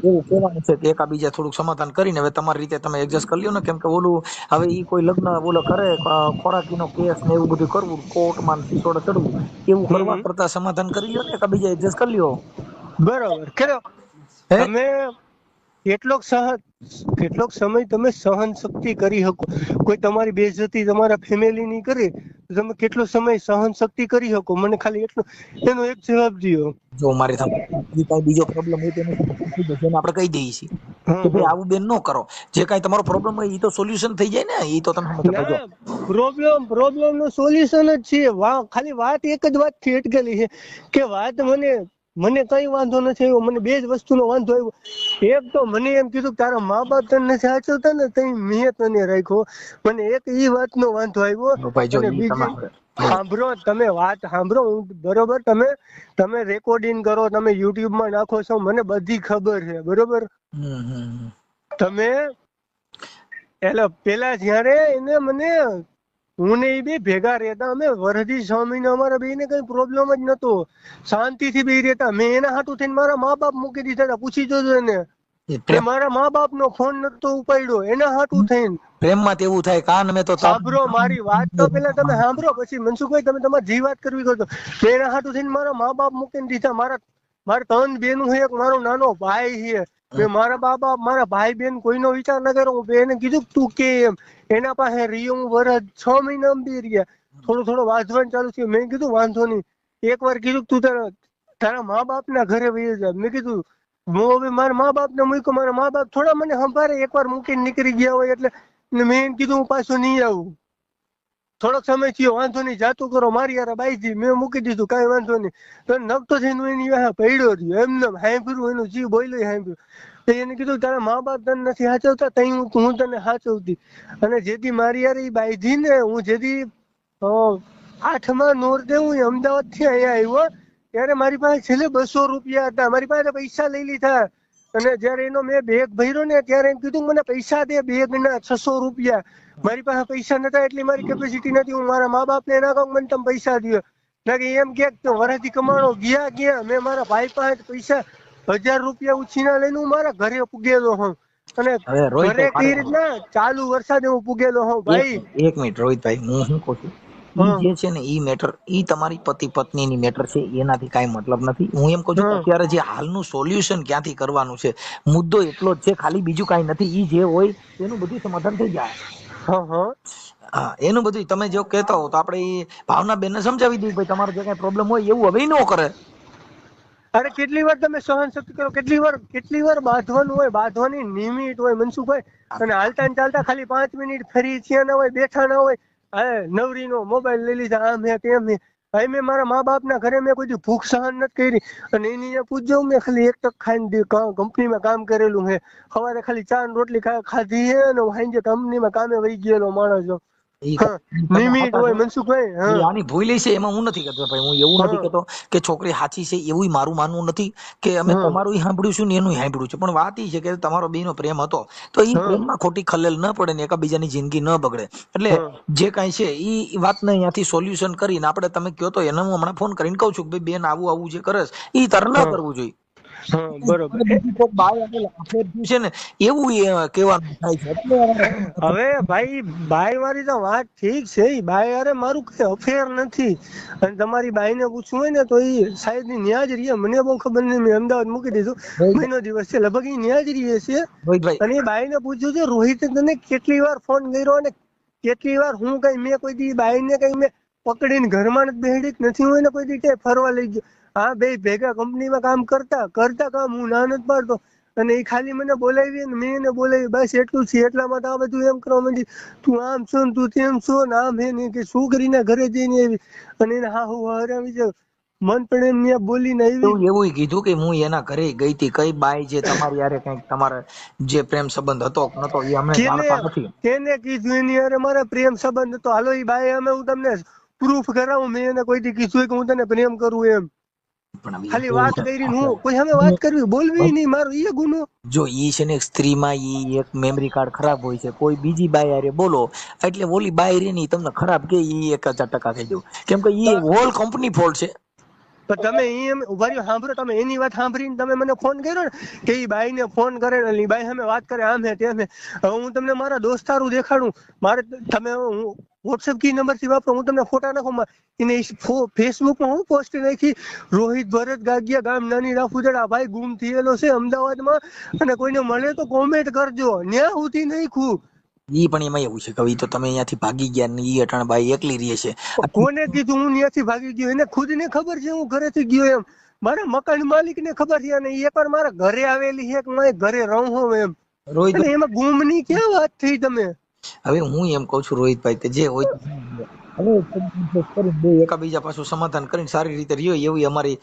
એવું કહેવાનું છે કે એકાબીજા થોડુંક સમાધાન કરીને હવે તમારી રીતે તમે એડજસ્ટ કરી લ્યો ને. કેમ કે ઓલું હવે ઈ કોઈ લગ્ન ઓલો કરે ખોરાકીનો કેસ ને એવું બધું કરવું, કોર્ટમાં સિસોડે ચડવું, એવું કરવા કરતા સમાધાન કરી લ્યો ને, એકાબીજા એડજસ્ટ કરી લ્યો. બરોબર કરો હે તમે. કેટલોક સમય તમે સહન શક્તિ કરી શકો. કોઈ તમારી બેઇજ્જતી તમારા ફેમિલી ની કરે તો તમે કેટલો સમય સહન શક્તિ કરી શકો. મને ખાલી એટલો એનો એક જવાબ દો. જો મારે કઈ બીજો પ્રોબ્લેમ હોય તો એને આપણે કહી દઈએ છીએ કે હમ ભાઈ હમ આવું બેન ન કરો. જે કઈ તમારો પ્રોબ્લેમ હોય એ તો સોલ્યુશન થઈ જાય ને. એ તો તમે સમજો ભાઈ. જો પ્રોબ્લેમ નું સોલ્યુશન જ છે. ખાલી વાત એક જ વાત થી અટકેલી છે કે વાત મને કઈ વાંધો નથી આવ્યો. મને બે જ વસ્તુનો વાંધો આવ્યો. એક તો મને એમ કીધું કે તારા મા બાપ તને નથી સાચવતા ને તઈ મેં તને રાખ્યો. મને એક ઈ વાતનો વાંધો આવ્યો. ભાઈ જો અને ઈ બીજી તમારે સાંભળો તમે વાત સાંભળો. હું બરોબર તમે રેકોર્ડિંગ કરો, તમે યુટ્યુબ માં નાખો છો, મને બધી ખબર છે બરોબર. હમ તમે એટલે પેલા જયારે એને મને હું ને એ બે ભેગા રહેતા, અમે વરદી 6 મહિના અમારા બે ને કઈ પ્રોબ્લેમ જ નતો, શાંતિથી બે રહેતા. મેં એના હાટુ થઈને મારા મા બાપ મૂકી દીધા હતા, પૂછી જોજો એને. એ મેં પ્રેમ મારા મા બાપ નો ફોન નતો ઉપાડ્યો એના હાટુ થઈને. પ્રેમમાં તેવું થાય. કાન મેં તો સાંભળો મારી વાત તો પેલા તમે સાંભળો, પછી મનસુખભાઈ તમે તમારી જે વાત કરવી કરજો. મેં એના હાટુ થઈને મારા મા બાપ મૂકીને દીધા. મારા 3 બેનું છે, એક મારો નાનો ભાઈ છે. મેં મારા ભાઈ બેન કોઈનો વિચાર ન કર્યો. હું એને કીધું તું કે એમ એના પાસે રહ્યો હું વરસ 6 મહિના બી રહ્યા. થોડો વાંચવાનું ચાલુ થયું. મેં કીધું વાંધો નહીં. એકવાર કીધું તું તારા મા બાપ ના ઘરે વહી જા. મેં કીધું હું હવે મારા મા બાપ ને મૂક્યો, મારા મા બાપ થોડા મને સંભાળે, એકવાર મૂકીને નીકળી ગયા હોય એટલે. મેં એમ કીધું હું પાછું નહીં આવું. થોડોક સમય થયો, વાંધો નહીં જાતું કરો મારી યાર બાઈજી. મેં મૂકી દીધું, કઈ વાંધો નહીં. તો નકતો થઈને એની વાહે પડ્યો રહ્યો એમને સાંભળ્યું, એનું જીવ બોલ્યો સાંભળ્યું. એને કીધું તારા મા બાપ તને નથી સાચવતા, તઈ હું તને સાચવતી. અને જેથી મારી યાર એ બાઈજી ને હું જેથી 8મા નોરતે હું અમદાવાદ થી અહીંયા આવ્યો ત્યારે મારી પાસે છેલ્લે 200 રૂપિયા હતા. મારી પાસે પૈસા લઈ લીધા. અને જયારે એનો મેં બેગ ભર્યો ને ત્યારે એમ કીધું મને પૈસા દે બેગ ના 600 રૂપિયા. મારી પાસે પૈસા નતા, એટલી મારી કેપેસિટી નથી. હું મારા મા બાપ ને ના કહું મને તમે પૈસા દો. એમ કે વરાથી કમાણો ગયા મેં મારા ભાઈ પાસે પૈસા 1000 રૂપિયા ઉછીના લઈને હું મારા ઘરે પૂગેલો હોઉં. અને ઘરે કઈ રીતના ચાલુ વરસાદે હું પૂગેલો હોઉં. ભાઈ એક મિનિટ રોહિતભાઈ, હું શું કહું છું, ઈ જે છે ને ઈ મેટર, ઈ તમારી પતિ પત્ની ની મેટર છે, એનાથી કઈ મતલબ નથી. હું એમ કહું છું અત્યારે જે હાલનું સોલ્યુશન ક્યાંથી કરવાનું છે, મુદ્દો એટલો જ છે, ખાલી બીજું કઈ નથી. ઈ જે હોય એનું બધું સમાધાન થઈ જાય. હા, એનું બધું તમે જો કહેતા હો તો આપણે ભાવના બેન ને સમજાવી દઈએ ભાઈ તમારો જે કઈ પ્રોબ્લેમ હોય એવું હવે ન કરે. અરે કેટલી વાર તમે સહન શક્તિ કરો, કેટલી વાર બાંધવાનું હોય, બાંધવાની નિમિત હોય મનસુખભાઈ. અને હાલતા ને ચાલતા ખાલી 5 મિનિટ ફરી થયા ના હોય, બેઠા ના હોય, નવરીનો મોબાઈલ લઈ લીધા, આમ હે તેમ હે. ભાઈ મેં મારા મા બાપ ના ઘરે મેં કોઈ ભૂખ સહન નથી કરી. અને એની પૂછજો મેં ખાલી 1 ટક ખાઈને કંપનીમાં કામ કરેલું હે. સવારે ખાલી 4 રોટલી ખાધી હે અને સાંજે કંપનીમાં કામે વહી ગયેલો માણસ. નિમિત હોય મનસુખભાઈ. આની ભૂલ છે એમાં હું નથી કહેતો ભાઈ, હું એવું નથી કહેતો કે છોકરી સાચી છે એવું મારું માનવું નથી કે અમે તમારું સાંભળ્યું છું ને એનું સાંભળ્યું છે. પણ વાત એ છે કે તમારો બેનો પ્રેમ હતો તો એ પ્રેમમાં ખોટી ખલેલ ન પડે ને એકબીજાની જિંદગી ન બગડે. એટલે જે કઈ છે એ વાતને અહીંયાથી સોલ્યુશન કરીને આપણે તમે કહો તો એને હું હમણાં ફોન કરીને કહું છું કે ભાઈ બેન આવું જે કરે એ તારે ન કરવું જોઈએ. બરોબર છે ને એવું કહેવાનું થાય છે. હવે ભાઈ બાઈ વાળી તો વાત ઠીક છે, બાઈ અરે મારું કઈ અફેર નથી. અને તમારી બાઈ ને પૂછવું હોય ને તો એ સાહેબ ની ન્યા જ રહીએ, મને બહુ ખબર નહીં. મેં અમદાવાદ મૂકી દીધું, મહિનો દિવસ છે લગભગ એ ન્યા જ રહીએ છે. અને એ બાઈ ને પૂછ્યું છે રોહિત તને કેટલી વાર ફોન કર્યો અને કેટલી વાર હું કઈ મેં કોઈ દી બાઈ ને કઈ મેં પકડીને ઘરમાં જ બેહડી નથી હોય ને કોઈ દી ક્યાંય ફરવા લઈ ગયો. હા બે ભેગા કંપનીમાં કામ કરતા કામ હું ના નથી પાડતો. અને એ ખાલી મને બોલાવી ને મેં એને બોલાવી, બસ એટલું છે. એટલા માટે આ બધું એમ કરવા માંડી તું આમ છો ને તું તેમ છો ને આમ હે ને કે છોકરીના ઘરે જઈને આવી. અને એને હા હું હરાવી છે મન પણ એમ ત્યાં બોલીને આવી. એવું કીધું કે હું એના ઘરે ગઈ હતી, કઈ બાઈ જે તમારી યારે કઈક તમારે જે પ્રેમ સંબંધ હતો નતો એ અમને જાણતા નથી. કેને કીધું એની યારે મારા પ્રેમ સંબંધ હતો? હાલો એ બાઈ અમે હું તમને પ્રૂફ કરાવું, મેં એને કોઈ દી કીધું કે હું તને પ્રેમ કરું એમ? ખાલી વાત કરીને હું કોઈ સામે વાત કરવી બોલવી નહીં, મારો એ ગુનો. જો ઈ છે ને સ્ત્રીમાં ઈ એક મેમરી કાર્ડ ખરાબ હોય છે. કોઈ બીજી બાઈ હારે બોલો એટલે ઓલી બાઈ રે ની તમને ખરાબ કે ઈ 1000% કહી દઉં, કેમ કે ઈ હોલ કંપની ફોલ્ટ છે. પણ તમે એમ ઉભા રહ્યો સાંભળો, તમે એની વાત સાંભળીને તમે મને ફોન કર્યો ને કે ઈ બાઈ ને ફોન કરે ને બાઈ સામે વાત કરે આમ હે તેમ હે. હવે હું તમને મારા દોસ્તારું દેખાડું, મારે તમે વોટ્સએપ કી નંબર થી વાપરો, હું તમને ફોટા નાખું. એને ફેસબુક માં હું પોસ્ટ નાખી, રોહિત ભરત ગાગિયા ગામ નાની રાફુદડા ભાઈ ગુમ થયેલો છે અમદાવાદમાં, અને કોઈને મળે તો કોમેન્ટ કરજો. ન્યા સુધી નાખ્યું. ઈ પણ એમાં એવું છે કે તો તમે અહીંયાથી ભાગી ગયા ને ઈ અટાણ બાઈ એકલી રહે છે. કોને કીધું હું ત્યાંથી ભાગી ગયો? એને ખુદ ને ખબર છે હું ઘરેથી ગયો એમ. મારા મકાન માલિક ને ખબર છે. અને એકવાર મારા ઘરે આવેલી છે કે હું ઘરે રહું હું એમ. રોહિત એમાં ગુમ ની ક્યાં વાત થઈ તમે? હવે હું એમ કઉ છું રોહિતભાઈ કે જે હોય એકબીજા પાછું સમાધાન કરીને સારી રીતે રહ્યો એવી અમારી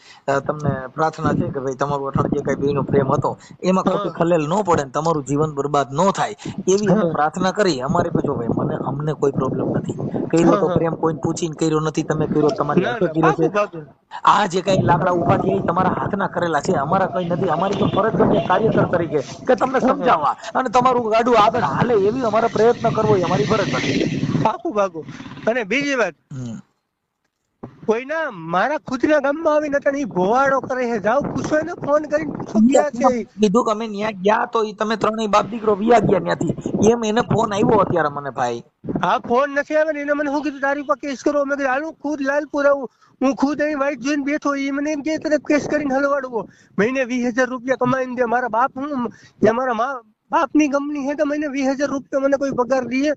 તમને પ્રાર્થના છે કે ભાઈ તમારું અઠવાડ જે કઈ બેનો પ્રેમ હતો એમાં ખોટી ખલેલ ન પડે ને તમારું જીવન બરબાદ ન થાય એવી અમે પ્રાર્થના કરી. અમારી પછી ભાઈ અમને કોઈ પ્રોબ્લેમ નથી. કર્યો તો પ્રેમ કોઈ પૂછીને કર્યો નથી, તમે કર્યો તમારી હાથે કર્યો છે. આ જે કઈ લાકડા ઉભા થયા એ તમારા હાથના કરેલા છે, અમારા કઈ નથી. અમારી તો ફરજ બને કાર્યકર તરીકે કે તમને સમજાવવા અને તમારું ગાડું આગળ હાલે એવી અમારે પ્રયત્ન કરવો એ અમારી ફરજ બને. પાકું પાકું. અને બીજી વાત, હમ. કોઈના મારા ખુદના ગામમાં આવીને તને ઈ ભોવાડો કરે છે, જાવ પૂછો એને, ફોન કરીને પૂછો ક્યાં છે ઈ. કીધું કે અમે ન્યા ગયા તો ઈ તમે ત્રણેય બાપ દીકરો વિયા ગયા ત્યાંથી, એમ એને ફોન આવ્યો અત્યારે મને ભાઈ. હા ફોન નથી આવે ને એને મને શું કીધું તારી ઉપર કેસ કરો. મેં કીધું હાલ હું ખુદ લાલપુર આવું, હું ખુદ અહીં વાઈટ જોઈને બેઠો. ઈ મને એમ કે તને કેસ કરીને હલવાડવો. મહિને 20,000 રૂપિયા કમાઈને દે. મારા બાપ હું જે મારા બાપની કંપની છે તો મહિને 20,000 રૂપિયા મને કોઈ પગાર દે?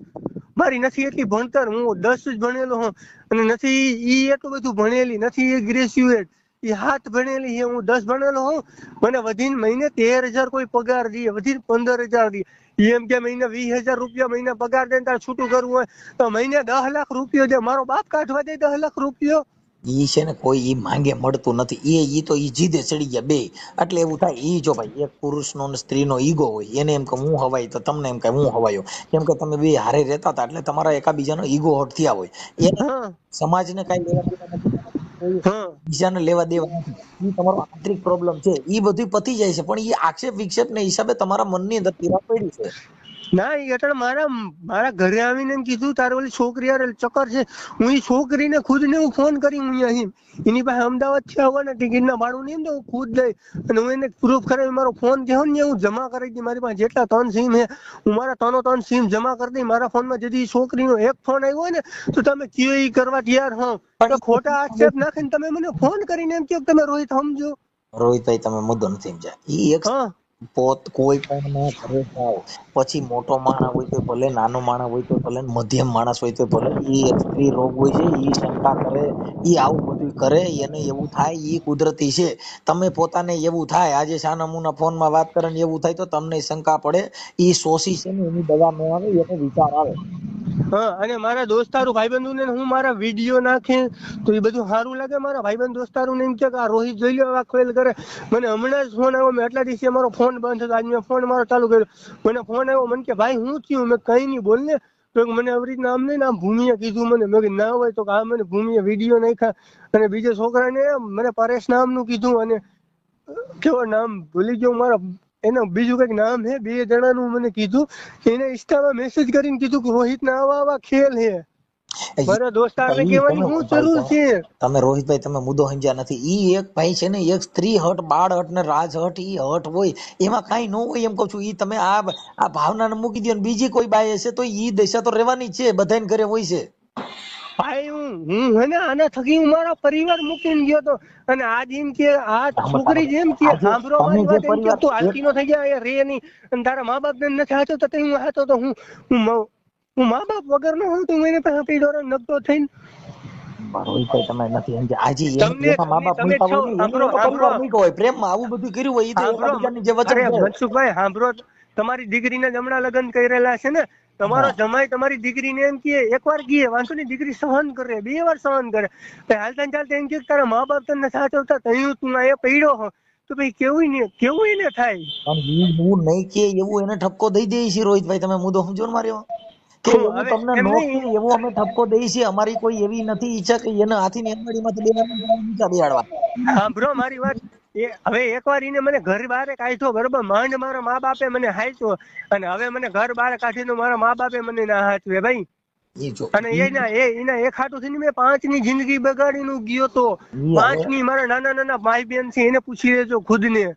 મારી નથી એટલી ભણતર, હું 10 જ ભણેલો હું, અને નથી ઈ એટલું બધું ભણેલી નથી, એ ગ્રેજ્યુએટ, ઈ 7 ભણેલી છે, હું 10 ભણેલો હું. મને વધીને મહિને 13,000 કોઈ પગાર દે, વધીને 15,000 દે. એમ કે મહિને 20,000 રૂપિયા મહિને પગાર દે, તારે છૂટું કરવું હોય તો મહિને 10 લાખ રૂપિયા દે. મારો બાપ કાઢવા દે 10 લાખ રૂપિયા? ઈ છે ને કોઈ ઈ માંગે મળતું નથી, ઈ તો ઈ જીદે ચડી ગયા બે. એટલે એવું થાય, ઈ જો ભાઈ એક પુરુષનો ને સ્ત્રીનો ઈગો હોય, એને એમ કે હું હવાય તો તમને એમ કે હું હવાયો, કેમ કે તમે બે હારે રહેતા હતા એટલે તમારા એકાબીજાનો ઈગો હટ થયા હોય. એને હા સમાજને કઈ લેવા દેવા નથી, કોઈ હા બીજાને લેવા દેવા નથી. ઈ તમારો આંતરિક પ્રોબ્લેમ છે, ઈ બધું પતી જાય છે. પણ ઈ આક્ષેપ વિક્ષેપ ને હિસાબે તમારા મનની અંદર તિરાડ પડી છે. ના ઈ એટલે મારા ઘરે આવીને એમ કીધું તારે ઓલી છોકરી યાર ચક્કર છે. હું ઈ છોકરીને ખુદ ને હું ફોન કરી, હું અહીંયા એની પાસે અમદાવાદ થી આવવાના ટિકિટ ના ભાડું નહીં તો હું ખુદ લઈ અને હું એને પ્રૂફ કરાવી મારો ફોન જે હોય ને હું જમા કરી દી. મારી પાસે જેટલા 3 સિમ છે હું મારા 3 સિમ જમા કરી દઈ. મારા ફોનમાં જેથી છોકરીનો એક ફોન આવ્યો હોય ને તો તમે કયો ઈ કરવા તૈયાર હો. તો ખોટા આક્ષેપ નાખીને તમે મને ફોન કરીને એમ કહો કે તમે રોહિત સમજો. રોહિતભાઈ તમે મુદ્દો નથી સમજ્યા. ઈ એક હા કોઈ પણ ના ઘરે જાઓ, પછી મોટો માણસ હોય તો ભલે, નાનો માણસ હોય તો ભલે, મધ્યમ માણસ હોય તો ભલે, ઈ એક સ્ત્રી રોગ હોય છે, ઈ શંકા કરે, ઈ આવું બધું કરે, એને એવું થાય, ઈ કુદરતી છે. તમે પોતાને એવું થાય, આજે સાનામુના ફોનમાં વાત કરે ને એવું થાય તો તમને શંકા પડે. ઈ શોષી છે ને એની દવા ન આવે, એને વિચાર આવે. હા અને મારા દોસ્તારો ભાઈબંધો ને હું મારા વિડીયો નાખી તો એ બધું સારું લાગે? મારા ભાઈબંધ દોસ્તારો ને એમ કે આ રોહિત જોઈ લો આ ખેલ કરે. મને હમણાં જ ફોન આવ્યો, મેં એટલા દિવસે મારો ફોન બંધ હતો, આજ મેં ફોન મારો ચાલુ કર્યો. મને ફોન આવ્યો, મને કે ભાઈ હું થયું? મેં કઈ નહીં, બોલ ને. તો મને આવી રીતના આમ નહીં, આમ ભૂમિએ કીધું મને. મેં કીધું ના હોય તો આ મને ભૂમિએ વિડીયો નાખ્યા. અને બીજા છોકરાને મને પરેશ નામનું કીધું, અને કેવો નામ ભૂલી ગયો મારા, એનું બીજું કઈક નામ હે, 2 જણાનું મને કીધું. એને ઇન્સ્ટામાં મેસેજ કરીને કીધું કે રોહિત ના આવા ખેલ હે. મારા દોસ્તારને કહેવાની શું જરૂર છે? તમે રોહિતભાઈ તમે મુદ્દો સમજ્યા નથી. ઈ એક ભાઈ છે ને, એક સ્ત્રી હટ, બાળ હટ ને રાજ હટ, ઈ હટ હોય એમાં કઈ ન હોય. એમ કઉ છું, ઈ તમે આ ભાવનાને મૂકી દો ને બીજી કોઈ બાઈ હશે તો ઈ દશા તો રહેવાની જ છે, બધાને ઘરે હોય છે. ભાઈ હું હે ને આના થકી હું મારા પરિવાર મૂકીને ગયો તો, અને આજ એમ કે આ છોકરી જેમ કે સાંભળો મારી વાત, એમ કે તું હાલતી નો થઈ ગયા રે નહીં, અને તારા મા બાપ ને નથી હાચો તો હું હાચો તો હું મા બાપ વગર નો હું તું એને પાસે પીડો નગતો થઈને. રોહિતભાઈ તમે નથી સમજ્યા. આજે તમને એના મા બાપ તમે મૂકતા હોય છો ને, એને સાંભળો એનો પરિવાર મૂક્યો હોય, પ્રેમમાં આવું બધું કર્યું હોય, ઈ તો એકબીજાની જે વચન અરે છે. મનસુખભાઈ સાંભળો, તમારી દીકરીને હમણાં લગ્ન કરેલા છે ને, તમારો જમાઈ તમારી દીકરીને એમ કે એકવાર કીએ વાંધો નહીં, દીકરી સહન કરે, 2 વાર સહન કરે, હાલતા ચાલતા એમ કે તારા મા બાપ તને સાચવતા તયું તું એ પડ્યો હો, તો ભાઈ કેવું એને થાય? પણ હું નહીં કે એવું એને ઠપકો દઈ દઈએ છીએ. રોહિતભાઈ તમે મુદ્દો સમજો ને માર્યો, કે હું એવું હવે તમને એમ નો કે નહીં એવું અમે ઠપકો દઈએ છીએ. અમારી કોઈ એવી નથી ઈચ્છા કે એને હાથીની અંબાડીમાંથી બેહાડવા. સાંભળો મારી વાત. હવે એકવાર એને મને ઘર બહાર કાઢ્યો, બરોબર, માંડ મારા મા બાપે મને હાચ્યો, અને હવે મને ઘર બહાર કાઢીને મારા મા બાપે મને ના હાચવે ભાઈ. એ જો અને એના એક હાટું થઈને મેં 5 ની જિંદગી બગાડીને ગયો તો. ઈ હવે 5 ની મારા નાના ભાઈ બહેન છે, એને પૂછી લેજો ખુદ ને.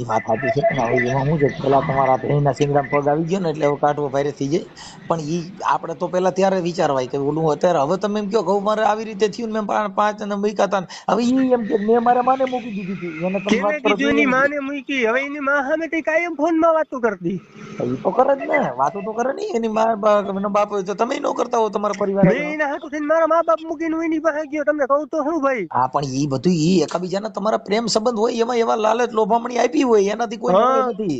એ વાત સાચી છે, પણ હવે એમાં શું છે, પેલા તમારા ભેંના સિંગડામાં પગ આવી ગયો ને એટલે હવે કાઢવો ભારે થઈ જાય. પણ ઈ આપણે તો પેલા ત્યારે વિચારવાય કે ઓલું અત્યારે. હવે તમે એમ કહો કે મારે આવી રીતે થયું ને મેં 5 ને મૂક્યા હતા, હવે ઈ એમ કે મેં મારા માને મૂકી દીધી હતી, એને તમે વાત કેને કરો છો કીધું એની એમ. માને મૂકી? હવે એની માં સામે તે કાયમ ફોન માં વાતો કરતી. ઈ તો કરે જ ને, વાતો તો કરે નહીં. એની એનો બાપ હોય તો તમે ન કરતા હો તમારા પરિવાર મેં એના હાટું થઈને મારા મા બાપ મૂકીને હું એની પાસે ગયો, તમને કહું તો હું ભાઈ. હા, પણ ઈ બધું ઈ એકાબીજાના તમારા પ્રેમ સંબંધ હોય, એમાં એવા લાલચ લોભામણી આપી હોય, એનાથી કોઈ નવાઈ નથી.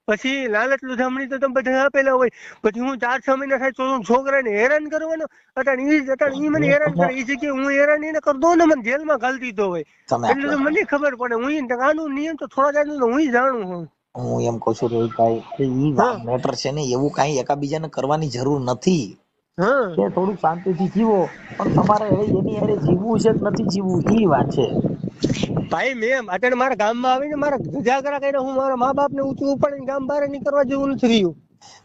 પછી લાલચ લુજામણી તો તમે બધા આપેલા હોય. પછી હું 4-6 મહિના થાય તો હું છોકરાને હેરાન કરવાનો, અટાણ ઈ મને હેરાન કરે, ઈ જગ્યાએ હું હેરાન એને કરી દઉં ને, મને જેલમાં ઘાલી દીધો હોય. એટલે તો મને ખબર પડે, હું કાનૂન નિયમ તો થોડા જાણું તો હું જાણું છું. હું એમ કઉ છું રોહિતભાઈ કે ઈ મેટર છે ને, એવું કઈ એકાબીજાને કરવાની જરૂર નથી. હા કે થોડુંક શાંતિથી જીવો, પણ તમારે હવે એની હારે જીવવું છે કે નથી જીવવું ઈ વાત છે. ભાઈ મેં અત્યારે મારા ગામમાં આવીને મારા ધજાગરા કર્યા, હું મારા મા બાપ ને ઊંચું ઉપાડીને ગામ બહાર નીકળવા જેવું નથી રહ્યું.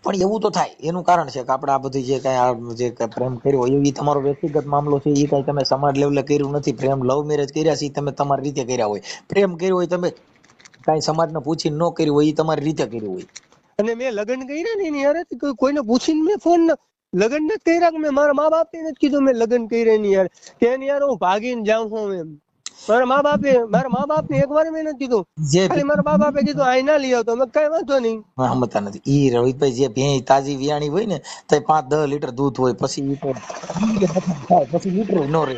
પણ એવું તો થાય, એનું કારણ છે કે આપણે આ બધી જે કઈ આ જે કઈ પ્રેમ કર્યો હોય એ તમારો વ્યક્તિગત મામલો છે, એ કઈ તમે સમાજ લેવલે કર્યું નથી. પ્રેમ લવ મેરેજ કર્યા છે તમે તમારી રીતે કર્યા હોય, પ્રેમ કર્યો હોય તમે કઈ સમાજને પૂછીને ન કર્યું હોય એ તમારી રીતે કર્યું હોય. અને મેં લગ્ન કર્યા ને એની યાર કોઈને પૂછીને મેં ફોન લગ્ન નથી કર્યા, કે મેં મારા મા બાપ ને નથી કીધું મેં લગ્ન કર્યા એની યાર, કે એની યાર હું ભાગીને જાઉં છું એમ. મારા મા બાપ ને એક વાર મેં નથી કીધું, જે ખાલી મારા મા બાપે કીધું આઈ ના લઈ આવતો, મેં કઈ વાંધો નહીં. સમજતા નથી. ઈ રોહિતભાઈ જે ભેંસ તાજી વિયાણી હોય ને તો 5-10 લીટર દૂધ હોય, પછી ઈ તો થાય, પછી લીટર નો રહે.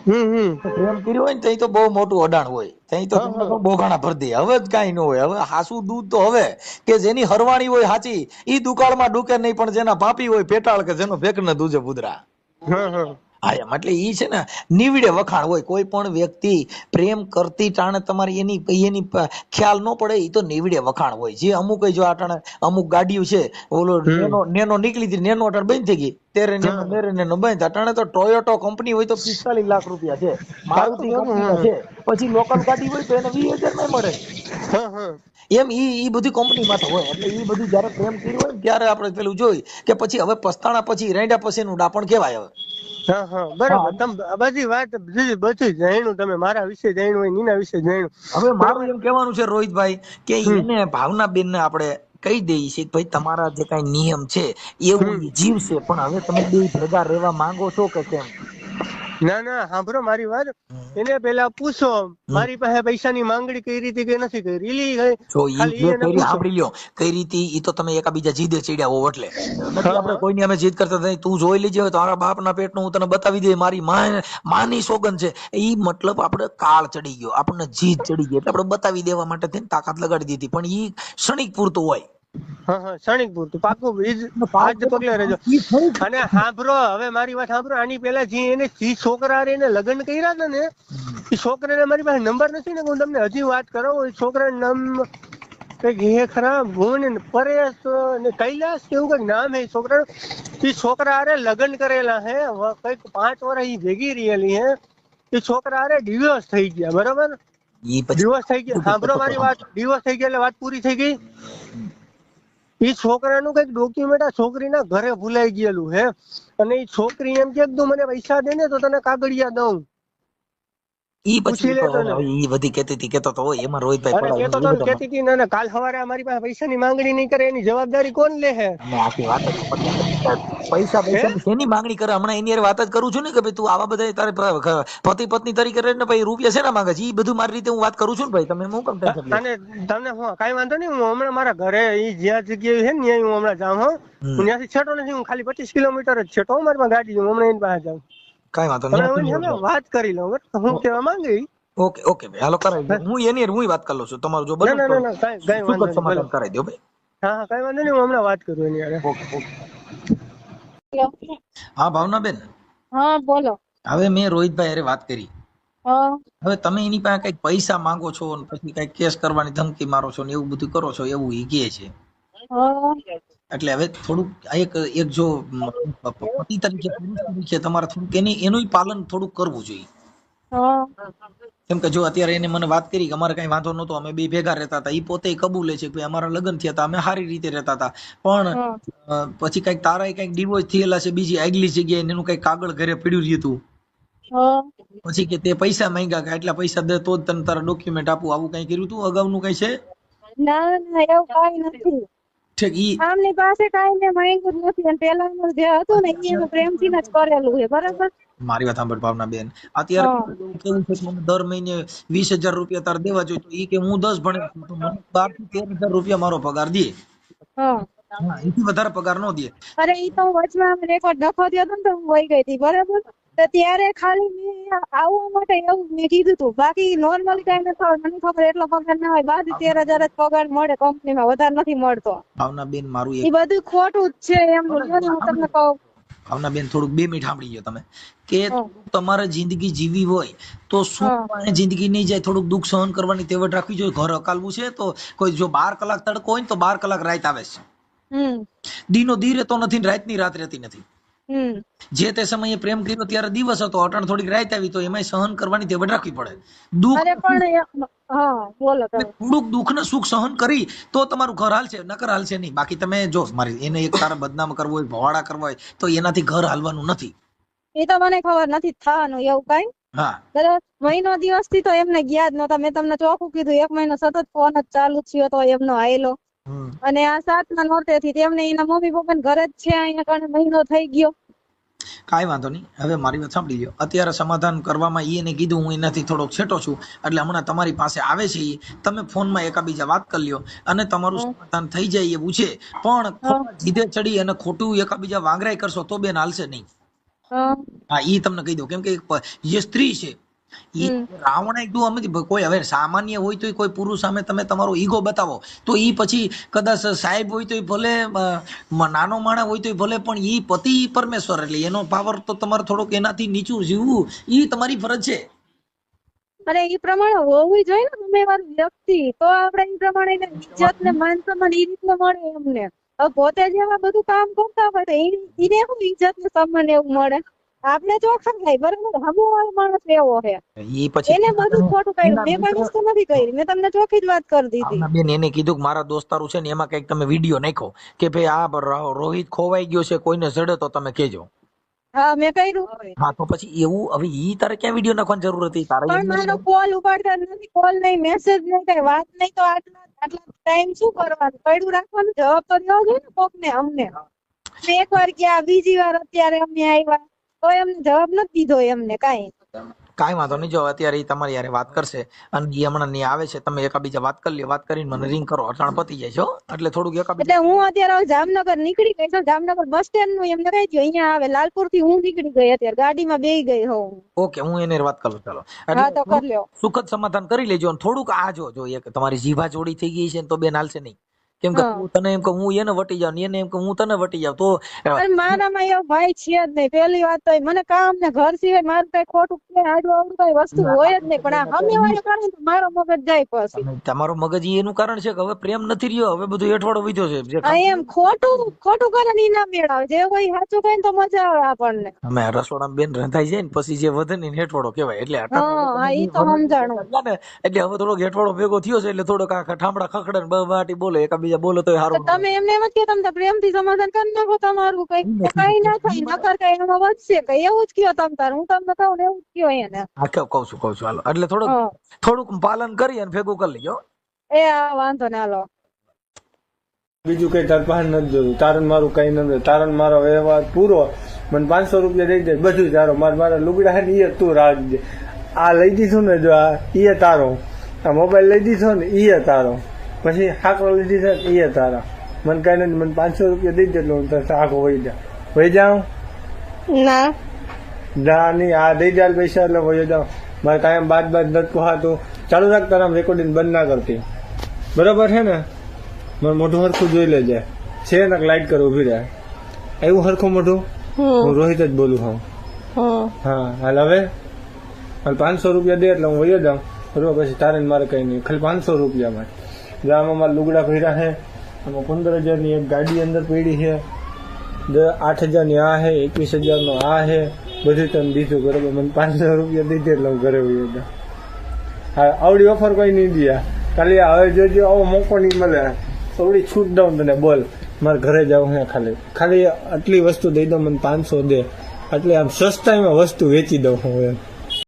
હમ પ્રેમ કર્યો હોય ને તઈ તો બહુ મોટું અડાણ હોય, તઈ તો હા તમને હા બોઘાણા ભરી દે. હવે જ કાંઈ ન હોય. હવે હાસુ દૂધ તો હવે કે જેની હરવાણી હોય હાચી ઈ દુકાળમાં ડૂકે નહીં, પણ જેના પાપી હોય પેટાળ કે જેનો ભેક ન દૂજે પુદરા. હા હા હા એમ એટલે ઈ છે ને નીવડે વખાણ હોય. કોઈ પણ વ્યક્તિ પ્રેમ કરતી ટાણે તમારી એની ખ્યાલ ન પડે, ઈ તો નીવડે વખાણ હોય. જે અમુક જો આટાણે અમુક ગાડીઓ છે, ઓલો નેનો નીકળી હતી, નેનો અટાણે બંધ થઈ ગઈ, તેરે નેનો મેરે નેનો બંધ. અટાણે તો ટોયોટો કંપની હોય તો 45 લાખ રૂપિયા છે, પાકું મારુતિ પાકું કંપનીના છે, પછી લોકલ ગાડી હોય તો એને 20,000 માં મળે. હા હા એમ ઈ બધી કંપનીમાં તો હોય. એટલે ઈ બધું જયારે પ્રેમ કર્યું હોય ને ત્યારે આપણે પેલું જોઈ કે પછી હવે પસ્તાણા પછી રેંડા પછીનું ડાપણ કહેવાય. હવે હા હા બરાબર, તમે બધી વાત બધું જાણ્યું, તમે મારા વિશે જાણ્યું હોય, નીના વિશે જાણ્યું. હવે મારું બરાબર. એમ કહેવાનું છે રોહિતભાઈ કે એને ભાવનાબેન ને આપણે કહી દઈએ છીએ કે ભાઈ તમારા જે કઈ નિયમ છે એવું ઈ જીવશે, પણ હવે તમે બે ભેગા રહેવા માંગો છો કે કેમ? ના ના સાંભળો મારી વાત, એને પેલા પૂછો મારી પાસે પૈસાની માંગણી કઈ રીતે કે નથી કરી, જો ઈ ખાલી જે એને કરી પૂછો. સાંભળી લ્યો, કઈ રીતે ઈ તો તમે એકાબીજા જીદે ચડ્યા હો એટલે નથી. હા આપણે હા કોઈની અમે જીદ કરતા નથી. તું જોઈ લેજે તારા બાપના પેટનું હું તને બતાવી દે, મારી માની સોગન છે. ઈ મતલબ આપણે કાળ ચડી ગયો, આપણને જીદ ચડી ગઈ એટલે આપણે બતાવી દેવા માટે થઈને તાકાત લગાડી દીધી, પણ ઈ ક્ષણિક પૂરતું હોય. હા હા ક્ષણિક પૂરતું પાકું પાક આજ પગલે રહેજો. ઈ ક્ષણિક અને સાંભળો હવે મારી વાત સાંભળો, આની પેલા જે છોકરા એને લગ્ન કર્યા હતા ને, એ છોકરાને મારી પાસે નંબર નથી ને, હું તમને હજી વાત કરાવું. એ છોકરાનું નામ કઈક હે ખરા, ભુવન પરેશ ને કૈલાસ એવું કઈક નામ હે છોકરા. એ છોકરા હારે લગ્ન કરેલા હે, કઈક 5 વર્ષ ઈ ભેગી રહેલી હે. એ છોકરા હારે ડિવોર્સ થઈ ગયા, બરોબર. ઈ પછી ડિવોર્સ થઈ ગયા, સાંભળો મારી વાત, ડિવોર્સ થઈ ગયા એટલે વાત પૂરી થઈ ગઈ. એ છોકરાનું કઈક ડોક્યુમેન્ટ આ છોકરીના ઘરે ભૂલાઈ ગયેલું હે, અને એ છોકરી એમ કે તું મને પૈસા દે ને તો તને કાગળિયા દઉં. ઈ પછી પૂછી લે તો ને. ઈ બધી કેતી કેતો તો હોય એમાં રોહિતભાઈ અરે પડાય કેતો એ તો બધા કેતી હતી ને, કાલ સવારે અમારી પાસે પૈસાની માંગણી નહીં કરે એની જવાબદારી કોણ લે હે? અમે આખી વાત જ પતી ગઈ. પૈસા હે પૈસા શેની માંગણી કરે? હમણાં એની હારે વાત જ કરું છું ને કે ભાઈ તું આવા બધા તારે પતિ પત્ની તરીકે રહે ને ભાઈ રૂપિયા શેના માંગે છે? ઈ બધું મારી રીતે હું વાત કરું છું ને ભાઈ, તમે હું કેમ ટેન્શન લ્યો? અને તમને હું કઈ વાંધો નહીં, હું હમણાં મારા ઘરે ઈ જ્યાં જગ્યાએ છે ને ત્યાં હું હમણાં જાઉં. હું ત્યાંથી છેટો નથી, હું ખાલી 25 કિલોમીટર જ છેટો, મારી પાસે ગાડી છે, હું હમણાં એની પાસે જાઉં. કઈ વાંધો તમે નહીં. એની સામે વાત કરી લઉં, બરાબર હું કહેવા માંગી. ઓકે ઓકે ભાઈ હાલો કરાવી દો. હું એની હારે હું વાત કરી લઉં છું. તમારું જો ના બને ના તો ના ના કઈ વાંધો સુખદ નહીં, ભલે. સમાધાન કરાવી દો ભાઈ. હા હા કઈ વાંધો નહીં, હું હમણાં વાત કરું એની હારે. Okay okay. હા ભાવનાબેન, હા બોલો. હવે મેં રોહિતભાઈ હારે વાત કરી. હા હવે તમે એની પાસે કઈક પૈસા માંગો છો ને પછી કઈક કેસ કરવાની ધમકી મારો છો ને એવું બધું કરો છો એવું ઈ કહે છે. હા એટલે હવે થોડુંક એક જો પતિ તરીકે પુરુષ તરીકે તમારે થોડુંક એનું પાલન થોડુંક કરવું જોઈએ. હા કેમ કે જો અત્યારે એને મને વાત કરી કે અમારે કઈ વાંધો નહોતો, અમે બે ભેગા રહેતા હતા, એ પોતે કબૂલે છે કે ભાઈ અમારા લગ્ન થયા હતા, અમે સારી રીતે રહેતા હતા, પણ હા પછી કઈક તારા કઈક ડિવોર્સ થયેલા છે બીજી આગલી જગ્યાએ, એનું કઈક કાગળ ઘરે પડ્યું રહ્યું હતું. હા પછી કે તે પૈસા માંગ્યા કે આટલા પૈસા દે તો જ તને તારા ડોક્યુમેન્ટ આપું, આવું કઈ કર્યું તું અગાઉનું કઈ છે? ના ના એવું કઈ નથી. ઠીક. ઈ આમની પાસે કઈ મેં માંગ્યું જ નથી, અને પેલાનું જે હતું ને એ એનું પ્રેમથી જ કરેલું છે, બરાબર. મારી વાત સાંભળ ભાવનાબેન, અત્યારે હા કેવું છે કે મને દર મહિને 20,000 રૂપિયા તારે દેવા જોઈએ, તો ઈ કે હું 10 ભણે છું તો મને 12 થી 13,000 રૂપિયા મારો પગાર દે. હા હા એથી વધારે પગાર નો દે. અરે ઈ તો વચમાં મને એક વાર ડખો થયો હતો ને તો હું વહી ગઈ હતી, બરાબર. તો ત્યારે ખાલી મેં આવવા માટે એવું મેં કીધું હતું, બાકી નોર્મલી કઈ નથી ખબર, મને ખબર એટલો પગાર ના હોય, 12 થી 13,000 જ પગાર મળે કંપનીમાં, વધારે નથી મળતો. ભાવનાબેન મારું એ એક બધું ખોટું જ છે એમનું, જો ને હું તમને કહું. ભાવનાબેન થોડુંક 2 મિનિટ સાંભળી લો તમે, કે હા તમારે જિંદગી જીવી હોય તો શું હા પાણી જિંદગી નહીં જાય, થોડુંક દુઃખ સહન કરવાની તેવડ રાખવી જોઈએ. ઘર હકાલવું છે તો કોઈ જો 12 કલાક તડકો હોય ને તો 12 કલાક રાત આવે છે. હમ દીનો દી રહેતો નથી ને રાતની રાત રહેતી નથી. હમ જે તે સમયે પ્રેમ કર્યો ત્યારે દિવસ હતો, અટાણ થોડીક રાત આવી તો એમાં સહન કરવાની ટેવ રાખવી પડે. દુઃખ અરે પણ હા બોલો તમે. થોડુંક દુઃખ ને સુખ સહન કરી તો તમારું ઘર હાલશે, નકર હાલશે નહીં. બાકી તમે જો મારી એને એક તારા બદનામ કરવો હોય, ભવાડા કરવા હોય તો એનાથી ઘર હાલવાનું નથી. એ તો મને ખબર નથી થવાનું એવું કઈ. હા બરાબર, મહિનો દિવસ થી તો એમને ગયા જ નતા. મેં તમને ચોખ્ખું કીધું, 1 મહિનો સતત ફોન જ ચાલુ થયો તો એમનો આયેલો. અને આ 7મા નોરતે થી તેમને એના મમ્મી પપ્પા ઘરે જ છે અહીંયા કારણે મહિનો થઈ ગયો. કાંઈ વાંધો નહીં. હવે મારી વાત સાંભળી લ્યો. અત્યારે સમાધાન કરવામાં એને કીધું હું એનાથી થોડોક છેટો છું, એટલે હમણાં તમારી પાસે આવે છે ઈ. તમે ફોનમાં એકાબીજા વાત કરી લ્યો અને તમારું સમાધાન થઈ જાય એવું છે. પણ ખોટા જીદે ચડી અને ખોટું એકાબીજા વાંગરાઈ કરશો તો બેન હાલશે નહીં. હા ઈ તમને કહી દઉં. કેમ કે જે સ્ત્રી છે ઈ રાવણ એકદમ અમે કોઈ હવે સામાન્ય હોય તો કોઈ પુરુષ સામે તમે તમારો ઈગો બતાવો તો ઈ પછી કદાચ સાહેબ હોય તો ભલે, નાનો માણસ હોય તો ભલે, પણ ઈ પતિ પરમેશ્વર એટલે એનો પાવર તો તમારે થોડોક એનાથી નીચું જીવવું ઈ તમારી ફરજ છે. અરે એ પ્રમાણે હોવું જોઈએ ને ગમે એવા વ્યક્તિ, તો આપણે એ પ્રમાણે ઇજ્જત ને માન સન્માન એ રીતનું મળે એમને. હવે પોતે જેવા બધું કામ કરતા હોય તો એને શું ઇજ્જત ને સન્માન એવું મળે? આપણે ચોખ્ખા થાય બરાબર, હમુવાળો માણસ એવો છે, ઈ પછી એને બધું ખોટું કર્યું. મેં કોઈ વસ્તુ નથી કરી, મેં તમને ચોખ્ખી જ વાત કરી દીધી. બેન એને કીધું કે મારા દોસ્તારું છે ને એમાં કઈક તમે વિડીયો નાખો કે ભાઈ આ રોહિત ખોવાઈ ગયો છે, કોઈને જડે તો તમે કહેજો. હા મેં કર્યું. હા તો પછી એવું હવે ઈ તારે ક્યાં વિડીયો નાખવાની જરૂર હતી? તારે પણ મારો કોલ ઉપાડતા નથી, કોલ નહીં, મેસેજ નહીં, કઈ વાત નહીં, તો આટલા ટાઈમ શું કરવાનું? પડ્યું રાખવાનું. જવાબ તો દેવો જોઈએ ને કોકને. અમને મેં એકવાર ગયા, બીજી વાર અત્યારે અમે આવ્યા તો એમને જવાબ નથી દીધો એમને કાંઈ. કાંઈ વાંધો નહીં. જો અત્યારે ઈ તમારી યારે વાત કરશે અને ઈ હમણાં ની આવે છે, તમે એકાબીજા વાત કરી લ્યો. વાત કરીને મને રિંગ કરો, અટાણ પતી જાય છે. એટલે થોડુંક એકાબીજા એટલે હું અત્યારે હવે જામનગર નીકળી ગઈ છું. જામનગર બસ સ્ટેન્ડ નું એમને કહી દો અહીંયા આવે. લાલપુર થી હું નીકળી ગઈ, અત્યારે ગાડીમાં બેસી ગઈ હોઉં. ઓકે હું એને વાત કરું. ચાલો હા તો કરી લ્યો. સુખદ સમાધાન કરી લેજો. અને થોડુંક આ જો એક તમારી જીભા જોડી થઈ ગઈ છે ને તો બેન હાલશે નહીં. કેમ કે તું તને એમ કે હું એને વટી જાઉં, એને એમ કે હું તને વટી જાઉં, તો પણ મારામાં એવો ભાઈ છે જ નહીં. પેલી વાત તો મને કામ ને ઘર સિવાય મારું કઈ ખોટું કે આડું આવડું કઈ વસ્તુ હોય જ નહીં. પણ આ સામેવાળા કારણે તો મારો મગજ જાય પછી. તમારું મગજ એનું કારણ છે કે હવે પ્રેમ નથી રહ્યો, હવે બધું એઠવાડો વિધો છે. જે આ એમ ખોટું કરે ને ના મેળાવે. જે કોઈ સાચું કહે ને તો મજા આવે આપણને. અમે રસોડામાં બેન રંધાઈ જાય ને પછી જે વધે ને હેઠવાડો કહેવાય. એટલે હા ઈ તો સમજાણું. એટલે હવે થોડોક હેઠવાડો ભેગો થયો છે, એટલે થોડોક આ ઠામડા ખખડે ને બહાટી બોલે, એકાબીજા બોલો તો સારું. તમે એમને એમ જ કે તમે પ્રેમથી સમાધાન કરી નાખો તમારું. કઈ ના થાય, નકર કઈ એમાં વધશે કઈ. એવું જ કયો તમ તાર. હું તમને કહું ને એવું જ કયો એને. હા કહું છું હાલો. એટલે થોડુંક પાલન કરી અને ભેગું કરી લેજો. એ આ વાંધો ને હાલો. બીજું કઈ તાર પાસે નથી જોયું. તારણ મારું કઈ નથી. તારણ મારો વ્યવહાર પૂરો. મને 500 રૂપિયા દઈ દે, બધું તારો. મારા લુગડા છે ને એ તું રાખજે. આ લઈ દીધું ને જો આ એ તારો. આ મોબાઈલ લઈ દીધો ને એ તારો. પછી હાકરો લીધી છે એ તારા. મને કઈ નથી. મને 500 રૂપિયા દઈ દે એટલે હું તારે આખો વહી જાઉં. ના નહીં, આ દઈ જાય પૈસા એટલે વહી જાઉં. મારે કાયમ બાદ નથી પોહાતું. ચાલુ રાખ, તારા રેકોર્ડિંગ બંધ ના કરતી. બરાબર છે ને? મારું મોઢું હરખું જોઈ લેજે. છે ને લાઈટ કરો ઉભી રહે. એવું હરખું મોઢું? હું રોહિત જ બોલું છું. હા હાલ હવે હાલ 500 રૂપિયા દે એટલે હું વહી જાઉં. બરોબર? પછી તારે મારે કઈ નહીં, ખાલી 500 રૂપિયામાં. આમાં મારા લુગડા ભર્યા છે. આમાં 15,000 ની એક ગાડી અંદર પડી છે. 8,000 ની આ છે, 21,000 નો આ છે. બધું તમે દીધું. બરોબર? મને 500 રૂપિયા દીધે એટલે હું ઘરે વહી જાઉં. હા આવડી ઓફર કોઈ નહીં દે. ખાલી હવે જોજો આવો મોકો નહીં મળે. થોડી છૂટ દઉં તને, બોલ. મારે ઘરે જાવ હે. ખાલી આટલી વસ્તુ દઈ દઉં, મને 500 દે. એટલે આમ સસ્તાઈમાં વસ્તુ વેચી દઉં હું એમ.